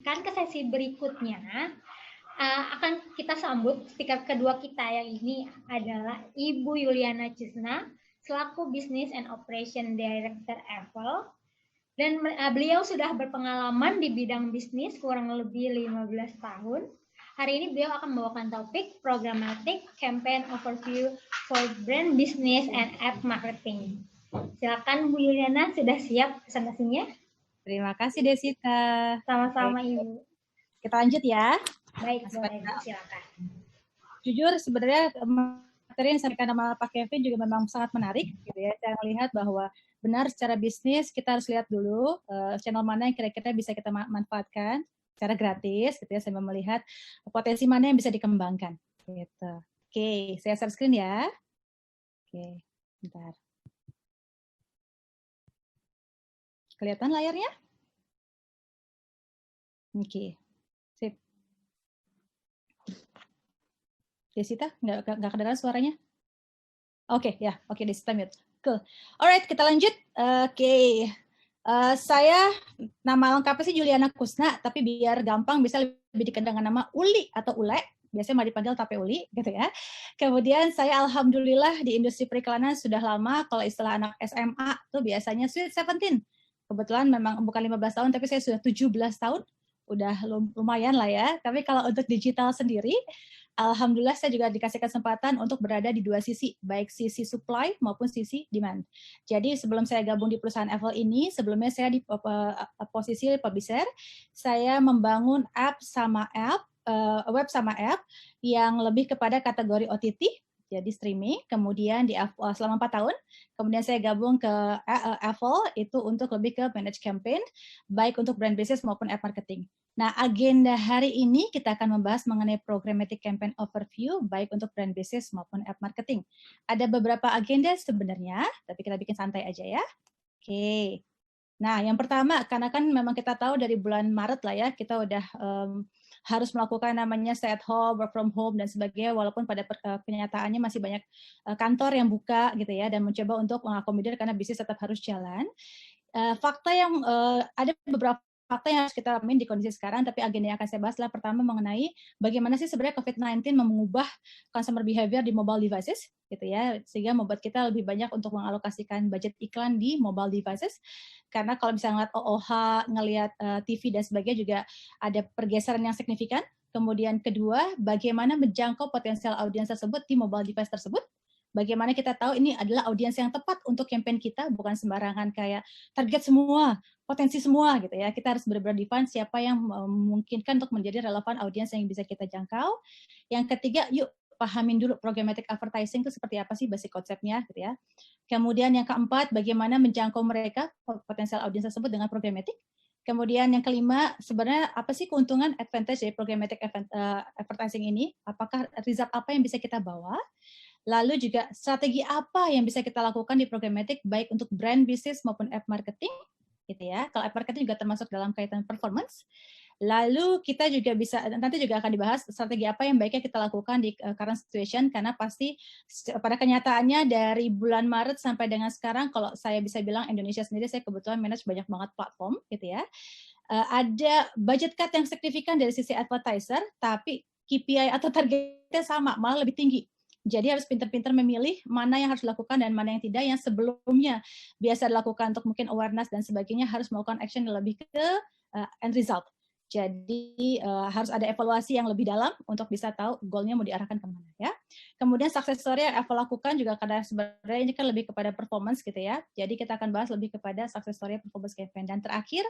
Kan ke sesi berikutnya akan kita sambut speaker kedua kita yang ini adalah Ibu Yuliana Cisna selaku Business and Operation Director Apple. Dan beliau sudah berpengalaman di bidang bisnis kurang lebih 15 tahun. Hari ini beliau akan membawakan topik Programmatic Campaign Overview for Brand Business and App Marketing. Silakan Bu Yuliana, sudah siap presentasinya? Terima kasih Desita. Sama-sama Ibu. Kita lanjut ya. Baik, boleh silakan. Jujur sebenarnya materi yang disampaikan sama Pak Kevin juga memang sangat menarik gitu ya. Saya melihat bahwa benar secara bisnis kita harus lihat dulu channel mana yang kira-kira bisa kita manfaatkan secara gratis gitu ya, sambil melihat potensi mana yang bisa dikembangkan gitu. Oke, saya share screen ya. Oke, bentar. Kelihatan layarnya? Oke, sip. Desita, nggak kedengaran suaranya? Oke, ya, oke, Desita mute. Cool. Alright, kita lanjut. Oke. Saya nama lengkapnya sih Juliana Kusna, tapi biar gampang bisa lebih dikenal dengan nama Uli atau Ule. Biasanya mau dipanggil Tape Uli, gitu ya. Kemudian saya alhamdulillah di industri periklanan sudah lama. Kalau istilah anak SMA tuh biasanya Sweet 17. Kebetulan memang bukan 15 tahun, tapi saya sudah 17 tahun. Udah lumayan lah ya. Tapi kalau untuk digital sendiri, alhamdulillah saya juga dikasih kesempatan untuk berada di dua sisi, baik sisi supply maupun sisi demand. Jadi sebelum saya gabung di perusahaan Apple ini, sebelumnya saya di posisi publisher, saya membangun app sama app, web sama app yang lebih kepada kategori OTT, jadi streaming, kemudian di selama 4 tahun, kemudian saya gabung ke Apple itu untuk lebih ke manage campaign, baik untuk brand business maupun app marketing. Nah, agenda hari ini kita akan membahas mengenai programmatic campaign overview, baik untuk brand business maupun app marketing. Ada beberapa agenda sebenarnya, tapi kita bikin santai aja ya. Oke. Nah, yang pertama, karena kan memang kita tahu dari bulan Maret lah ya, kita udah harus melakukan namanya stay at home, work from home, dan sebagainya, walaupun pada kenyataannya masih banyak kantor yang buka gitu ya, dan mencoba untuk mengakomodir karena bisnis tetap harus jalan. Fakta yang ada beberapa fakta yang harus kita alamin di kondisi sekarang, tapi agenda yang akan saya bahas adalah pertama mengenai bagaimana sih sebenarnya COVID-19 mengubah consumer behavior di mobile devices, gitu ya, sehingga membuat kita lebih banyak untuk mengalokasikan budget iklan di mobile devices, karena kalau misalnya ngeliat OOH, ngelihat TV dan sebagainya juga ada pergeseran yang signifikan. Kemudian kedua, bagaimana menjangkau potensial audiens tersebut di mobile device tersebut. Bagaimana kita tahu ini adalah audiens yang tepat untuk campaign kita, bukan sembarangan kayak target semua, potensi semua gitu ya. Kita harus benar-benar define siapa yang memungkinkan untuk menjadi relevan audiens yang bisa kita jangkau. Yang ketiga, yuk pahamin dulu programmatic advertising itu seperti apa sih basic konsepnya gitu ya. Kemudian yang keempat, bagaimana menjangkau mereka potensial audiens tersebut dengan programmatic. Kemudian yang kelima, sebenarnya apa sih keuntungan advantage dari programmatic advertising ini? Apakah result apa yang bisa kita bawa? Lalu juga strategi apa yang bisa kita lakukan di programmatic baik untuk brand business maupun app marketing gitu ya. Kalau app marketing juga termasuk dalam kaitan performance. Lalu kita juga bisa nanti juga akan dibahas strategi apa yang baiknya kita lakukan di current situation, karena pasti pada kenyataannya dari bulan Maret sampai dengan sekarang, kalau saya bisa bilang Indonesia sendiri, saya kebetulan manage banyak banget platform gitu ya. Ada budget cut yang signifikan dari sisi advertiser, tapi KPI atau targetnya sama, malah lebih tinggi. Jadi harus pintar-pintar memilih mana yang harus dilakukan dan mana yang tidak, yang sebelumnya biasa dilakukan untuk mungkin awareness dan sebagainya, harus melakukan action yang lebih ke end result. Jadi harus ada evaluasi yang lebih dalam untuk bisa tahu goalnya mau diarahkan kemana ya. Kemudian success story yang Apple lakukan juga karena sebenarnya ini kan lebih kepada performance gitu ya. Jadi kita akan bahas lebih kepada success story performance campaign. Dan terakhir,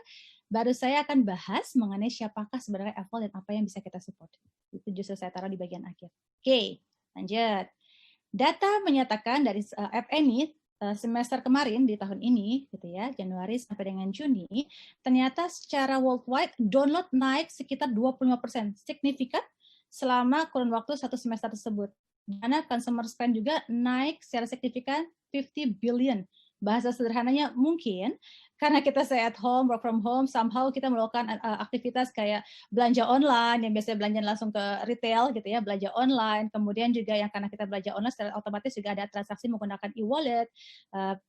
baru saya akan bahas mengenai siapakah sebenarnya Apple dan apa yang bisa kita support. Itu justru saya taruh di bagian akhir. Oke. Lanjut. Data menyatakan dari App Annie semester kemarin di tahun ini, gitu ya, Januari sampai dengan Juni, ternyata secara worldwide download naik sekitar 25%, signifikan selama kurun waktu satu semester tersebut. Di mana consumer spend juga naik secara signifikan 50 billion Bahasa sederhananya mungkin karena kita stay at home, work from home, somehow kita melakukan aktivitas kayak belanja online, yang biasanya belanja langsung ke retail gitu ya, belanja online, kemudian juga yang karena kita belanja online secara otomatis juga ada transaksi menggunakan e-wallet,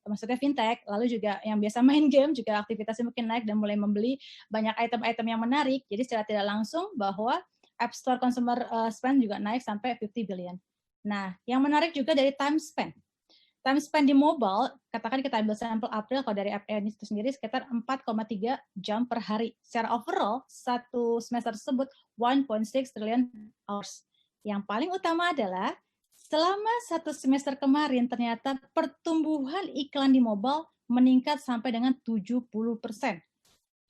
maksudnya fintech, lalu juga yang biasa main game juga aktivitasnya mungkin naik dan mulai membeli banyak item-item yang menarik, jadi secara tidak langsung bahwa App Store consumer spend juga naik sampai 50 billion. Nah, yang menarik juga dari time spend. Time spend di mobile, katakan kita ambil sampel April, kalau dari app ini itu sendiri sekitar 4,3 jam per hari. Secara overall, satu semester tersebut 1.6 trillion hours. Yang paling utama adalah, selama satu semester kemarin, ternyata pertumbuhan iklan di mobile meningkat sampai dengan 70%.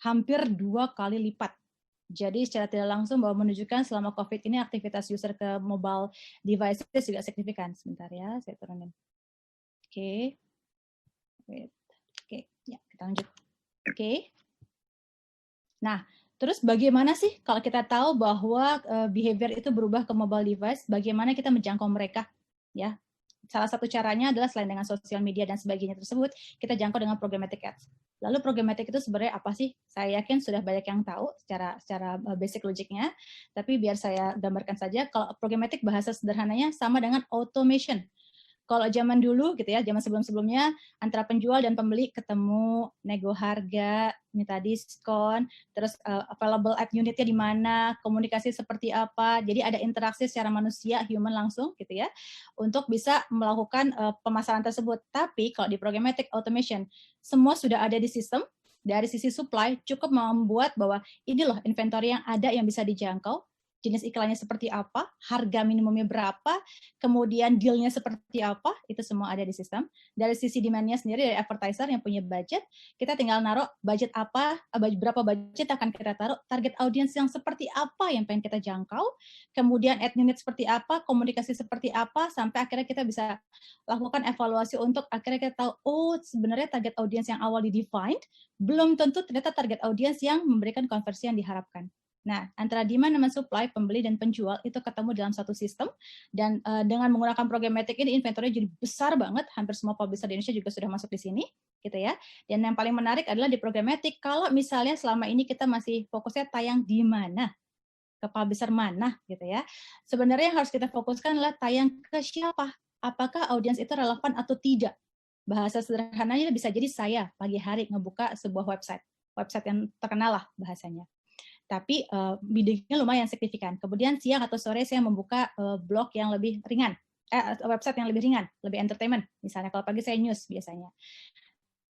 Hampir 2 kali lipat. Jadi secara tidak langsung bahwa menunjukkan selama COVID ini aktivitas user ke mobile devices juga signifikan. Sebentar ya, saya turunin. Oke, ya kita lanjut. Oke. Nah, terus bagaimana sih kalau kita tahu bahwa behavior itu berubah ke mobile device, bagaimana kita menjangkau mereka? Ya, salah satu caranya adalah selain dengan sosial media dan sebagainya tersebut, kita jangkau dengan programmatic ads. Lalu programmatic itu sebenarnya apa sih? Saya yakin sudah banyak yang tahu secara basic logiknya, tapi biar saya gambarkan saja. Kalau programmatic bahasa sederhananya sama dengan automation. Kalau zaman dulu gitu ya, zaman sebelum-sebelumnya antara penjual dan pembeli ketemu, nego harga, minta diskon, terus available at unitnya di mana, komunikasi seperti apa. Jadi ada interaksi secara manusia, human langsung gitu ya, untuk bisa melakukan pemasaran tersebut. Tapi kalau di programmatic automation, semua sudah ada di sistem. Dari sisi supply cukup membuat bahwa ini loh inventory yang ada yang bisa dijangkau, jenis iklannya seperti apa, harga minimumnya berapa, kemudian deal-nya seperti apa, itu semua ada di sistem. Dari sisi demand-nya sendiri, dari advertiser yang punya budget, kita tinggal naruh budget apa, berapa budget akan kita taruh, target audience yang seperti apa yang pengen kita jangkau, kemudian ad unit seperti apa, komunikasi seperti apa, sampai akhirnya kita bisa lakukan evaluasi untuk akhirnya kita tahu, oh sebenarnya target audience yang awal di-defined, belum tentu ternyata target audience yang memberikan konversi yang diharapkan. Nah, antara demand sama supply, pembeli dan penjual itu ketemu dalam satu sistem, dan dengan menggunakan programmatic ini inventory jadi besar banget, hampir semua publisher di Indonesia juga sudah masuk di sini, gitu ya. Dan yang paling menarik adalah di programmatic, kalau misalnya selama ini kita masih fokusnya tayang di mana, ke publisher mana, gitu ya. Sebenarnya yang harus kita fokuskan adalah tayang ke siapa, apakah audiens itu relevan atau tidak. Bahasa sederhananya bisa jadi saya pagi hari ngebuka sebuah website yang terkenal lah bahasanya. Tapi biddingnya lumayan signifikan. Kemudian siang atau sore saya membuka blog yang lebih ringan, website yang lebih ringan, lebih entertainment. Misalnya kalau pagi saya news biasanya.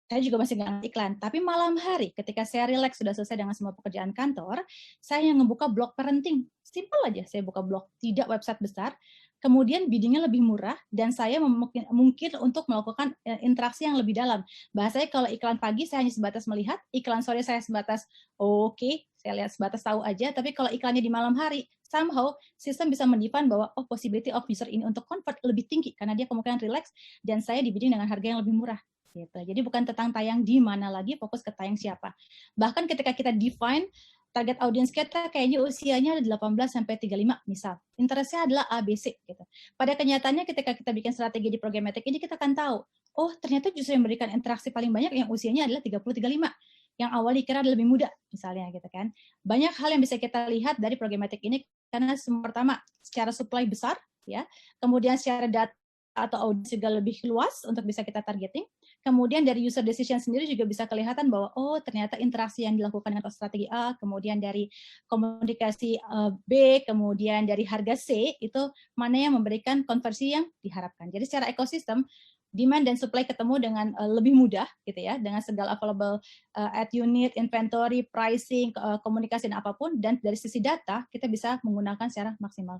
Saya juga masih nggak iklan. Tapi malam hari ketika saya relax sudah selesai dengan semua pekerjaan kantor, saya yang membuka blog parenting. Simple aja, saya buka blog, tidak website besar. Kemudian biddingnya lebih murah dan saya mungkin untuk melakukan interaksi yang lebih dalam. Bahasanya kalau iklan pagi saya hanya sebatas melihat, iklan sore saya sebatas oke, saya lihat sebatas tahu aja. Tapi kalau iklannya di malam hari, somehow sistem bisa mendefine bahwa oh possibility of user ini untuk convert lebih tinggi karena dia kemungkinan relax dan saya di bidding dengan harga yang lebih murah. Gitu. Jadi bukan tentang tayang di mana lagi, fokus ke tayang siapa. Bahkan ketika kita define target audience kita kayaknya usianya 18 sampai 35 misal. Interestnya adalah ABC gitu. Pada kenyataannya ketika kita bikin strategi di programmatic ini kita akan tahu, oh ternyata justru yang memberikan interaksi paling banyak yang usianya adalah 30-35. Yang awal dikira lebih muda misalnya gitu kan. Banyak hal yang bisa kita lihat dari programmatic ini karena pertama secara supply besar ya, kemudian secara data atau audiens juga lebih luas untuk bisa kita targeting. Kemudian dari user decision sendiri juga bisa kelihatan bahwa oh ternyata interaksi yang dilakukan dengan strategi A, kemudian dari komunikasi B, kemudian dari harga C, itu mana yang memberikan konversi yang diharapkan. Jadi secara ekosistem, demand dan supply ketemu dengan lebih mudah gitu ya, dengan segala available ad unit, inventory, pricing, komunikasi dan apapun, dan dari sisi data kita bisa menggunakan secara maksimal.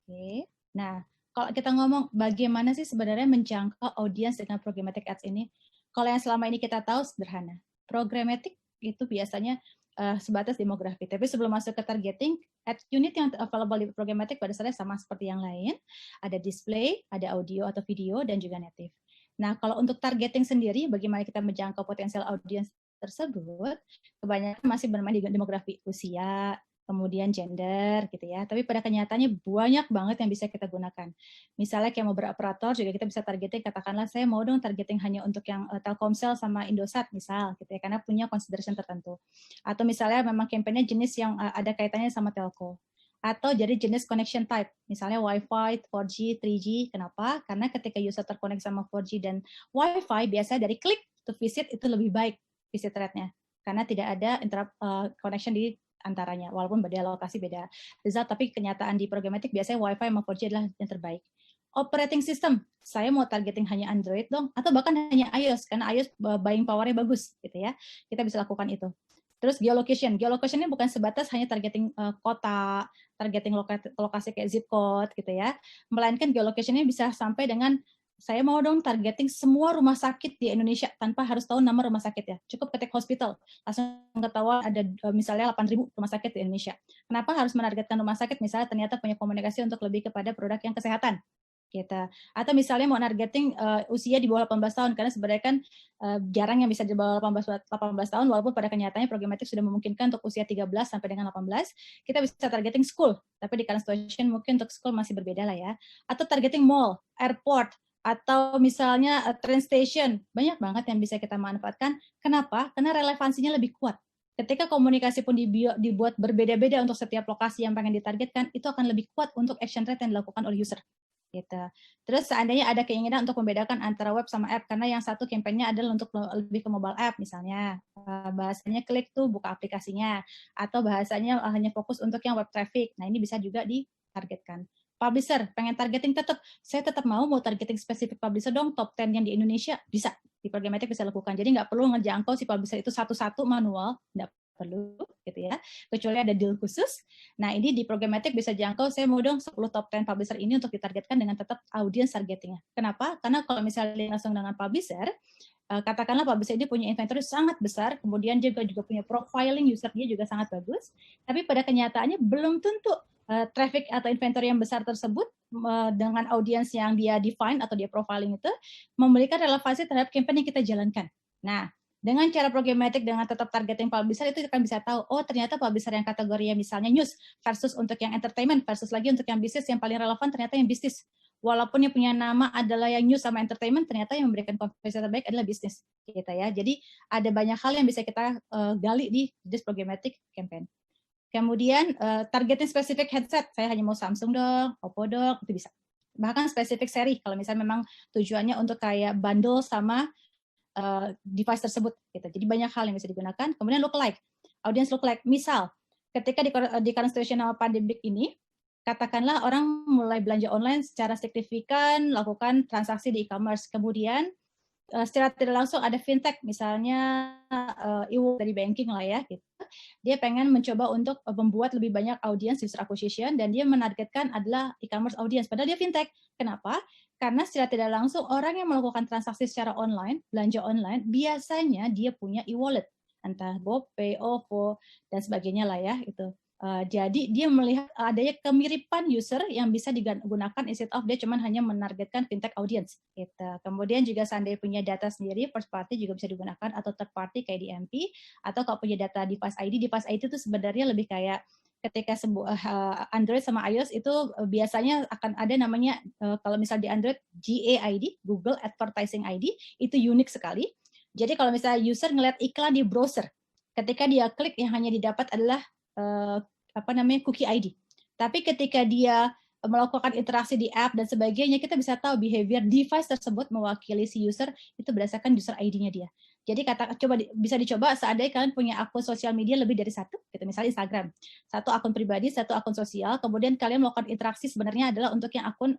Oke. Nah, kalau kita ngomong bagaimana sih sebenarnya menjangkau audiens dengan programmatic ads ini, kalau yang selama ini kita tahu sederhana. Programmatic itu biasanya sebatas demografi. Tapi sebelum masuk ke targeting, ad unit yang available di programmatic pada dasarnya sama seperti yang lain. Ada display, ada audio atau video, dan juga native. Nah, kalau untuk targeting sendiri, bagaimana kita menjangkau potensial audiens tersebut, kebanyakan masih bermain di demografi usia, kemudian gender gitu ya. Tapi pada kenyataannya banyak banget yang bisa kita gunakan. Misalnya kayak mau beroperator juga kita bisa targeting, katakanlah saya mau dong targeting hanya untuk yang Telkomsel sama Indosat misal gitu ya, karena punya consideration tertentu. Atau misalnya memang kampanye jenis yang ada kaitannya sama telco. Atau jadi jenis connection type, misalnya Wi-Fi, 4G, 3G. Kenapa? Karena ketika user terkonek sama 4G dan Wi-Fi, biasanya dari klik to visit itu lebih baik visit rate-nya. Karena tidak ada connection di antaranya, walaupun beda lokasi, beda result, tapi kenyataan di programmatic biasanya Wi-Fi sama 4G adalah yang terbaik. Operating system, saya mau targeting hanya Android dong, atau bahkan hanya iOS, karena iOS buying power-nya bagus, gitu ya. Kita bisa lakukan itu. Terus geolocation, geolocation-nya bukan sebatas hanya targeting kota, targeting lokasi kayak zip code, gitu ya. Melainkan geolocation-nya bisa sampai dengan saya mau dong targeting semua rumah sakit di Indonesia tanpa harus tahu nama rumah sakit ya. Cukup ketik hospital, langsung ketahuan ada misalnya 8.000 rumah sakit di Indonesia. Kenapa harus menargetkan rumah sakit? Misalnya ternyata punya komunikasi untuk lebih kepada produk yang kesehatan. Gitu. Atau misalnya mau targeting usia di bawah 18 tahun, karena sebenarnya kan jarang yang bisa di bawah 18 tahun, walaupun pada kenyataannya programmatic sudah memungkinkan untuk usia 13 sampai dengan 18, kita bisa targeting school, tapi di current situation mungkin untuk school masih berbeda lah ya. Atau targeting mall, airport, atau misalnya train station, banyak banget yang bisa kita manfaatkan. Kenapa? Karena relevansinya lebih kuat. Ketika komunikasi pun dibuat berbeda-beda untuk setiap lokasi yang pengen ditargetkan, itu akan lebih kuat untuk action rate yang dilakukan oleh user. Gitu. Terus seandainya ada keinginan untuk membedakan antara web sama app, karena yang satu kampanye adalah untuk lebih ke mobile app misalnya, bahasanya klik tuh buka aplikasinya, atau bahasanya hanya fokus untuk yang web traffic. Nah ini bisa juga ditargetkan. Publisher, pengen targeting saya tetap mau targeting spesifik publisher dong, top 10 yang di Indonesia, bisa. Di programmatic bisa lakukan. Jadi nggak perlu ngejangkau si publisher itu satu-satu manual, nggak perlu gitu ya, kecuali ada deal khusus. Nah ini di programmatic bisa jangkau, saya mau dong 10 top 10 publisher ini untuk ditargetkan dengan tetap audience targetingnya. Kenapa? Karena kalau misalnya langsung dengan publisher, katakanlah publisher ini punya inventory sangat besar, kemudian juga punya profiling user dia juga sangat bagus, tapi pada kenyataannya belum tentu traffic atau inventory yang besar tersebut dengan audience yang dia define atau dia profiling itu memberikan relevansi terhadap campaign yang kita jalankan. Nah, dengan cara programmatic dengan tetap targeting publisher itu akan bisa tahu, oh ternyata publisher yang kategorinya misalnya news versus untuk yang entertainment versus lagi untuk yang bisnis, yang paling relevan ternyata yang bisnis. Walaupun yang punya nama adalah yang news sama entertainment, ternyata yang memberikan konversi terbaik adalah bisnis, gitu ya. Jadi ada banyak hal yang bisa kita gali di this programmatic campaign. Kemudian targeting spesifik headset, saya hanya mau Samsung dong, Oppo dong, itu bisa. Bahkan spesifik seri, kalau misalnya memang tujuannya untuk kayak bundle sama device tersebut. Gitu. Jadi banyak hal yang bisa digunakan. Kemudian lookalike, audience lookalike. Misal, ketika di current situation pandemic ini, katakanlah orang mulai belanja online secara signifikan, lakukan transaksi di e-commerce. Kemudian secara tidak langsung ada fintech, misalnya dari banking lah ya, gitu. Dia pengen mencoba untuk membuat lebih banyak audience user acquisition dan dia menargetkan adalah e-commerce audience. Padahal dia fintech. Kenapa? Karena secara tidak langsung orang yang melakukan transaksi secara online, belanja online, biasanya dia punya e-wallet, entah GoPay, OVO dan sebagainya lah ya itu. Jadi dia melihat adanya kemiripan user yang bisa digunakan instead of dia cuma hanya menargetkan fintech audience. Gitu. Kemudian juga seandainya punya data sendiri, first party juga bisa digunakan, atau third party kayak di MP, atau kalau punya data device ID itu sebenarnya lebih kayak ketika sebuah Android sama iOS itu biasanya akan ada namanya, kalau misal di Android GAID, Google Advertising ID, itu unik sekali. Jadi kalau misalnya user ngelihat iklan di browser, ketika dia klik yang hanya didapat adalah cookie ID. Tapi ketika dia melakukan interaksi di app dan sebagainya, kita bisa tahu behavior device tersebut mewakili si user itu berdasarkan user ID-nya dia. Jadi bisa dicoba seandainya kalian punya akun sosial media lebih dari satu, gitu, misalnya Instagram, satu akun pribadi, satu akun sosial, kemudian kalian melakukan interaksi sebenarnya adalah untuk yang akun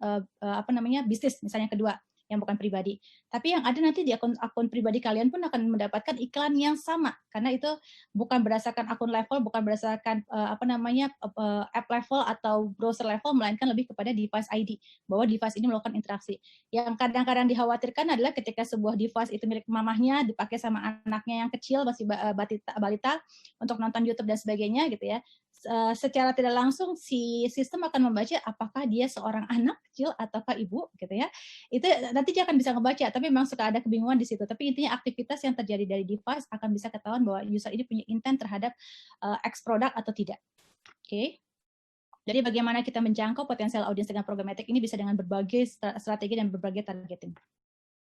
bisnis, misalnya kedua, yang bukan pribadi. Tapi yang ada nanti di akun pribadi kalian pun akan mendapatkan iklan yang sama, karena itu bukan berdasarkan akun level, bukan berdasarkan app level atau browser level, melainkan lebih kepada device ID, bahwa device ini melakukan interaksi. Yang kadang-kadang dikhawatirkan adalah ketika sebuah device itu milik mamahnya, dipakai sama anaknya yang kecil, masih balita, untuk nonton YouTube dan sebagainya, gitu ya. Secara tidak langsung si sistem akan membaca apakah dia seorang anak kecil ataukah ibu, gitu ya. Itu nanti dia akan bisa ngebaca, tapi memang suka ada kebingungan di situ. Tapi intinya aktivitas yang terjadi dari device akan bisa ketahuan bahwa user ini punya intent terhadap X produk atau tidak. Oke. Jadi bagaimana kita menjangkau potensial audiens dengan programmatic ini bisa dengan berbagai strategi dan berbagai targeting.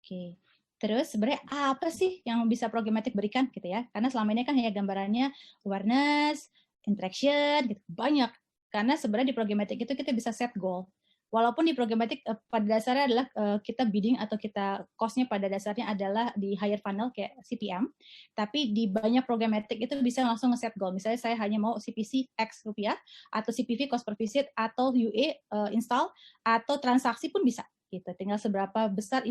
Oke. Terus sebenarnya apa sih yang bisa programmatic berikan gitu ya? Karena selama ini kan hanya gambarannya awareness, interaction gitu, banyak. Karena sebenarnya di programmatic itu kita bisa set goal. Walaupun di programmatic pada dasarnya adalah kita bidding atau kita cost-nya pada dasarnya adalah di higher funnel kayak CPM, tapi di banyak programmatic itu bisa langsung nge-set goal. Misalnya saya hanya mau CPC X rupiah, atau CPV cost per visit, atau UA install, atau transaksi pun bisa. Gitu. Tinggal seberapa besar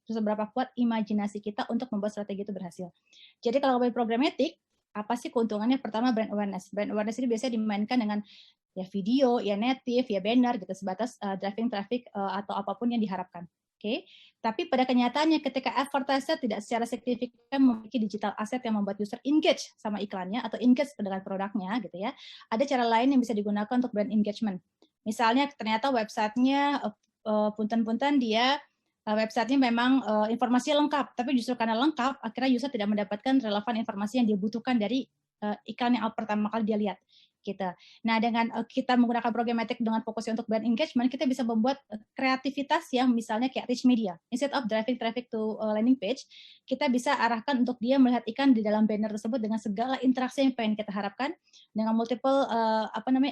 seberapa kuat imajinasi kita untuk membuat strategi itu berhasil. Jadi kalau ngomongin programmatic, apa sih keuntungannya? Pertama, brand awareness. Brand awareness ini biasanya dimainkan dengan ya video, ya native, ya banner gitu sebatas driving traffic atau apapun yang diharapkan. Oke. Tapi pada kenyataannya ketika advertiser tidak secara signifikan memiliki digital asset yang membuat user engage sama iklannya atau engage dengan produknya gitu ya. Ada cara lain yang bisa digunakan untuk brand engagement. Misalnya ternyata websitenya punten-punten dia websitenya memang informasinya lengkap, tapi justru karena lengkap akhirnya user tidak mendapatkan relevan informasi yang dia butuhkan dari iklan yang pertama kali dia lihat. Gitu. Nah, dengan kita menggunakan programmatic dengan fokusnya untuk brand engagement, kita bisa membuat kreativitas yang misalnya kayak rich media. Instead of driving traffic to landing page, kita bisa arahkan untuk dia melihat iklan di dalam banner tersebut dengan segala interaksi yang pengen kita harapkan, dengan multiple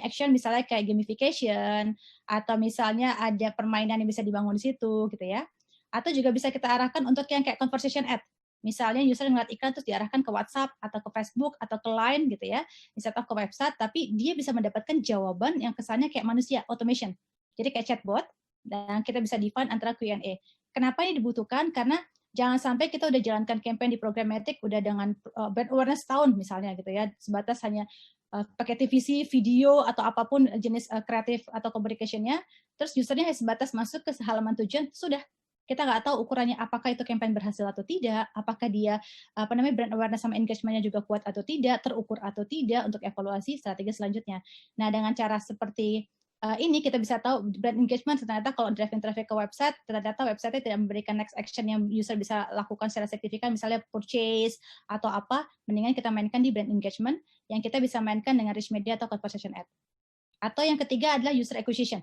action, misalnya kayak gamification, atau misalnya ada permainan yang bisa dibangun di situ, gitu ya. Atau juga bisa kita arahkan untuk yang kayak conversation ad. Misalnya user ngeliat iklan terus diarahkan ke WhatsApp atau ke Facebook atau ke Line gitu ya, di-set up ke website, tapi dia bisa mendapatkan jawaban yang kesannya kayak manusia, automation. Jadi kayak chatbot, dan kita bisa define antara Q&A. Kenapa ini dibutuhkan? Karena jangan sampai kita udah jalankan campaign di programmatic udah dengan brand awareness tahun misalnya gitu ya, sebatas hanya pakai TVC, video atau apapun jenis kreatif atau communication-nya, terus usernya sebatas masuk ke halaman tujuan, sudah kita nggak tahu ukurannya apakah itu campaign berhasil atau tidak, apakah dia brand awareness sama engagement-nya juga kuat atau tidak, terukur atau tidak untuk evaluasi strategi selanjutnya. Nah, dengan cara seperti ini kita bisa tahu brand engagement ternyata kalau driving traffic ke website, ternyata website-nya tidak memberikan next action yang user bisa lakukan secara signifikan, misalnya purchase atau apa, mendingan kita mainkan di brand engagement yang kita bisa mainkan dengan rich media atau conversation ad. Atau yang ketiga adalah user acquisition.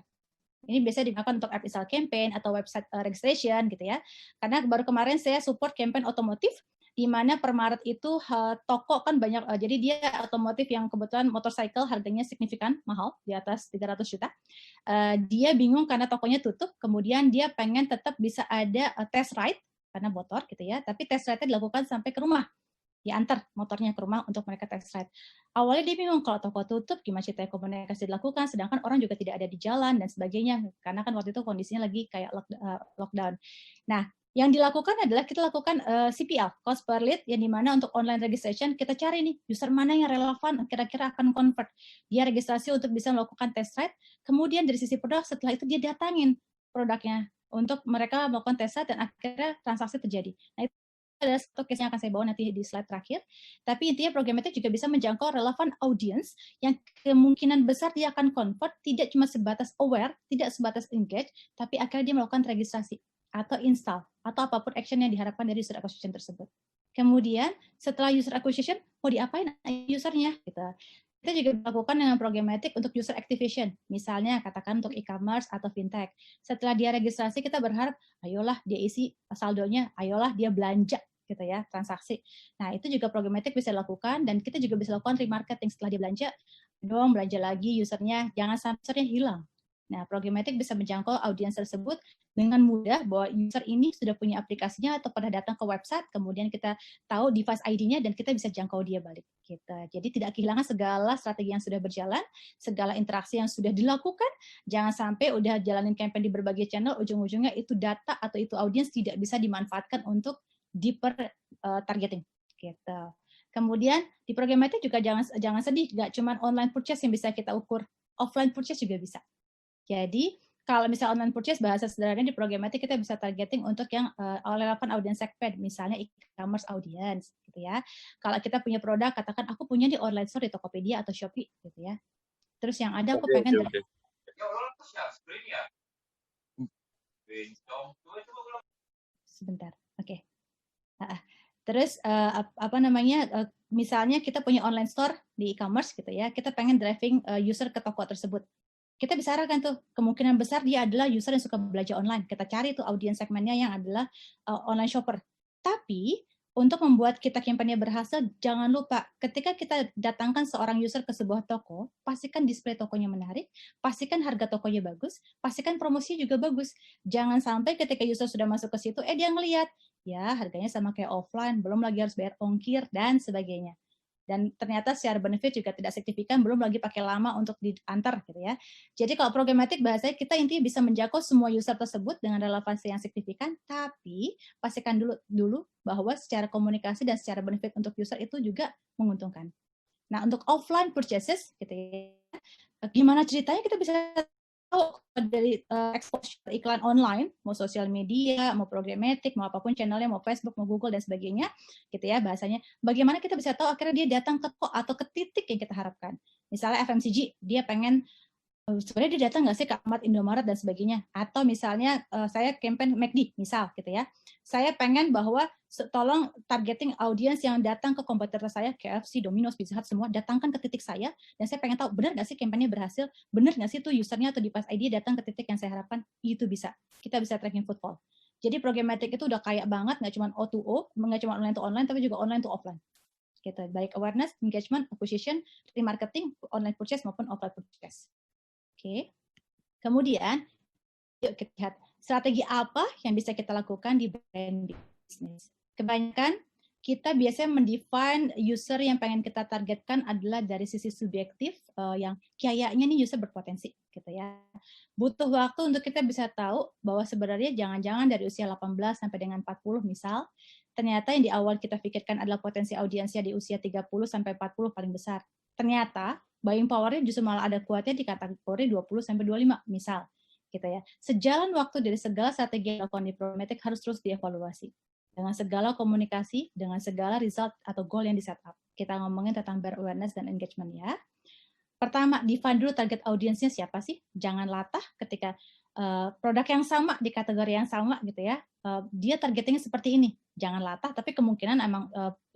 Ini biasanya digunakan untuk app install campaign atau website registration gitu ya. Karena baru kemarin saya support campaign otomotif di mana per Maret itu toko kan banyak, jadi dia otomotif yang kebetulan motorcycle harganya signifikan mahal di atas 300 juta. Dia bingung karena tokonya tutup, kemudian dia pengen tetap bisa ada test ride karena motor gitu ya, tapi test ride-nya dilakukan sampai ke rumah, diantar motornya ke rumah untuk mereka test ride. Awalnya dia bingung kalau toko tutup gimana ceritanya komunikasi dilakukan, sedangkan orang juga tidak ada di jalan dan sebagainya, karena kan waktu itu kondisinya lagi kayak lockdown. Nah, yang dilakukan adalah kita lakukan CPL, cost per lead, yang dimana untuk online registration kita cari nih user mana yang relevan kira-kira akan convert. Dia registrasi untuk bisa melakukan test ride, kemudian dari sisi produk setelah itu dia datangin produknya untuk mereka melakukan test ride dan akhirnya transaksi terjadi. Nah, itu ada satu case yang akan saya bawa nanti di slide terakhir. Tapi intinya programmatic juga bisa menjangkau relevan audience yang kemungkinan besar dia akan convert, tidak cuma sebatas aware, tidak sebatas engage, tapi akhirnya dia melakukan registrasi atau install atau apapun action yang diharapkan dari user acquisition tersebut. Kemudian setelah user acquisition mau diapain usernya gitu. Kita juga melakukan dengan programmatic untuk user activation, misalnya katakan untuk e-commerce atau fintech. Setelah dia registrasi, kita berharap, ayolah dia isi saldonya, ayolah dia belanja, gitu ya, transaksi. Nah, itu juga programmatic bisa dilakukan, dan kita juga bisa lakukan remarketing setelah dia belanja, dong belanja lagi usernya, jangan sampai usernya hilang. Nah, programmatic bisa menjangkau audiens tersebut dengan mudah bahwa user ini sudah punya aplikasinya atau pernah datang ke website, kemudian kita tahu device ID-nya dan kita bisa jangkau dia balik. Gitu. Jadi tidak kehilangan segala strategi yang sudah berjalan, segala interaksi yang sudah dilakukan, jangan sampai udah jalanin campaign di berbagai channel, ujung-ujungnya itu data atau itu audiens tidak bisa dimanfaatkan untuk deeper targeting. Gitu. Kemudian di programmatic juga jangan sedih, nggak cuma online purchase yang bisa kita ukur, offline purchase juga bisa. Jadi kalau misalnya online purchase, bahasa sederhananya di programmatic kita bisa targeting untuk yang relevan audience segment, misalnya e-commerce audience, gitu ya. Kalau kita punya produk, katakan aku punya di online store di Tokopedia atau Shopee, gitu ya. Terus yang ada aku pengen sebentar, oke. Terus misalnya kita punya online store di e-commerce gitu ya, kita pengen driving user ke toko tersebut. Kita bisa arahkan tuh, kemungkinan besar dia adalah user yang suka belanja online. Kita cari tuh audiens segmennya yang adalah online shopper. Tapi untuk membuat kita kampanye berhasil, jangan lupa ketika kita datangkan seorang user ke sebuah toko, pastikan display tokonya menarik, pastikan harga tokonya bagus, pastikan promosinya juga bagus. Jangan sampai ketika user sudah masuk ke situ, dia ngelihat, ya harganya sama kayak offline, belum lagi harus bayar ongkir dan sebagainya. Dan ternyata secara benefit juga tidak signifikan, belum lagi pakai lama untuk diantar gitu ya. Jadi kalau programmatic bahasanya kita intinya bisa menjangkau semua user tersebut dengan relevansi yang signifikan, tapi pastikan dulu bahwa secara komunikasi dan secara benefit untuk user itu juga menguntungkan. Nah, untuk offline purchases gitu ya, gimana ceritanya kita bisa tahu dari exposure iklan online, mau sosial media, mau programmatic, mau apapun channelnya, mau Facebook, mau Google dan sebagainya, gitu ya bahasanya. Bagaimana kita bisa tahu akhirnya dia datang ke toko atau ke titik yang kita harapkan. Misalnya FMCG, dia pengen sebenarnya dia datang nggak sih ke Alfamart, Indomaret dan sebagainya, atau misalnya saya campaign McD misal gitu ya, saya pengen bahwa tolong targeting audiens yang datang ke kompetitor saya, KFC, Domino's, Pizza Hut, semua datangkan ke titik saya, dan saya pengen tahu benar nggak sih kampanye berhasil, benar nggak sih tuh usernya atau device ID datang ke titik yang saya harapkan. Itu bisa, kita bisa tracking footfall. Jadi programmatic itu udah kaya banget, nggak cuma O2O, nggak cuma online to online, tapi juga online to offline. Gitu. Baik awareness, engagement, acquisition, remarketing, online purchase maupun offline purchase. Oke. Kemudian, yuk kita lihat strategi apa yang bisa kita lakukan di brand business. Kebanyakan kita biasanya mendefine user yang pengen kita targetkan adalah dari sisi subjektif yang kayaknya nih user berpotensi gitu ya. Butuh waktu untuk kita bisa tahu bahwa sebenarnya jangan-jangan dari usia 18 sampai dengan 40 misal, ternyata yang di awal kita pikirkan adalah potensi audiensnya di usia 30 sampai 40 paling besar. Ternyata buying power-nya justru malah ada kuatnya di kategori 20 sampai 25 misal gitu ya. Sejalan waktu dari segala strategi yang dilakukan di programmatic harus terus dievaluasi dengan segala komunikasi, dengan segala result atau goal yang di set up. Kita ngomongin tentang brand awareness dan engagement ya. Pertama, define dulu target audiensnya siapa sih. Jangan latah ketika produk yang sama di kategori yang sama gitu ya. Dia targetingnya seperti ini. Jangan latah, tapi kemungkinan emang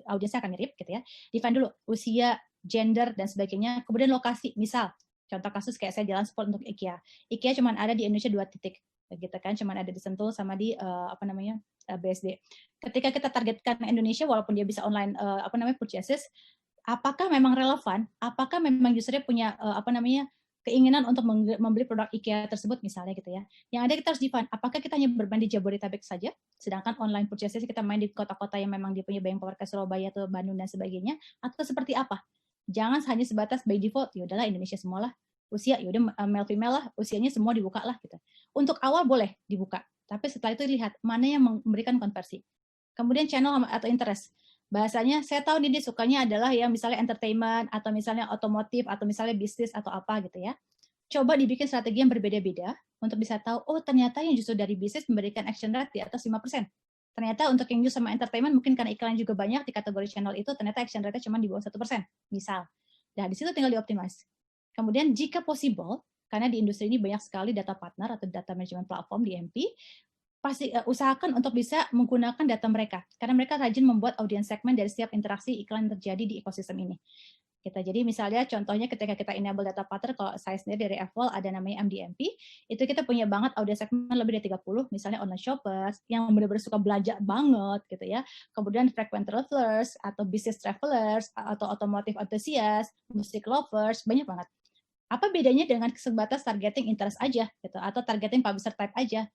audiensnya akan mirip gitu ya. Define dulu usia, gender dan sebagainya. Kemudian lokasi, misal contoh kasus kayak saya jalan sport untuk IKEA. IKEA cuma ada di Indonesia 2 titik, gitu kan? Cuma ada di Sentul sama di BSD. Ketika kita targetkan Indonesia, walaupun dia bisa online purchases, apakah memang relevan? Apakah memang usernya punya keinginan untuk membeli produk IKEA tersebut misalnya gitu ya. Yang ada kita harus define, apakah kita hanya bermain di Jabodetabek saja, sedangkan online purchases kita main di kota-kota yang memang dia punya buying power ke Surabaya atau Bandung dan sebagainya, atau seperti apa? Jangan hanya sebatas by default, ya udahlah Indonesia semualah. Usia, ya udah male female lah, usianya semua dibuka lah gitu. Untuk awal boleh dibuka, tapi setelah itu lihat mana yang memberikan konversi. Kemudian channel atau interest. Bahasanya saya tahu dia sukanya adalah yang misalnya entertainment atau misalnya otomotif atau misalnya bisnis atau apa gitu ya. Coba dibikin strategi yang berbeda-beda untuk bisa tahu, oh ternyata yang justru dari bisnis memberikan action rate di atas 5%. Ternyata untuk yang use sama entertainment mungkin karena iklan juga banyak di kategori channel itu, ternyata action rate-nya cuma di bawah 1%, misal. Nah, di situ tinggal dioptimize. Kemudian jika possible, karena di industri ini banyak sekali data partner atau data management platform di MP, pasti usahakan untuk bisa menggunakan data mereka karena mereka rajin membuat audience segmen dari setiap interaksi iklan yang terjadi di ekosistem ini. Jadi misalnya contohnya ketika kita enable data partner, kalau saya sendiri dari Evol ada namanya MDMP, itu kita punya banget audience segmen lebih dari 30, misalnya online shoppers yang benar-benar suka belanja banget gitu ya. Kemudian frequent travelers atau business travelers atau automotive enthusiast, music lovers, banyak banget. Apa bedanya dengan sebatas targeting interest aja gitu atau targeting publisher type aja?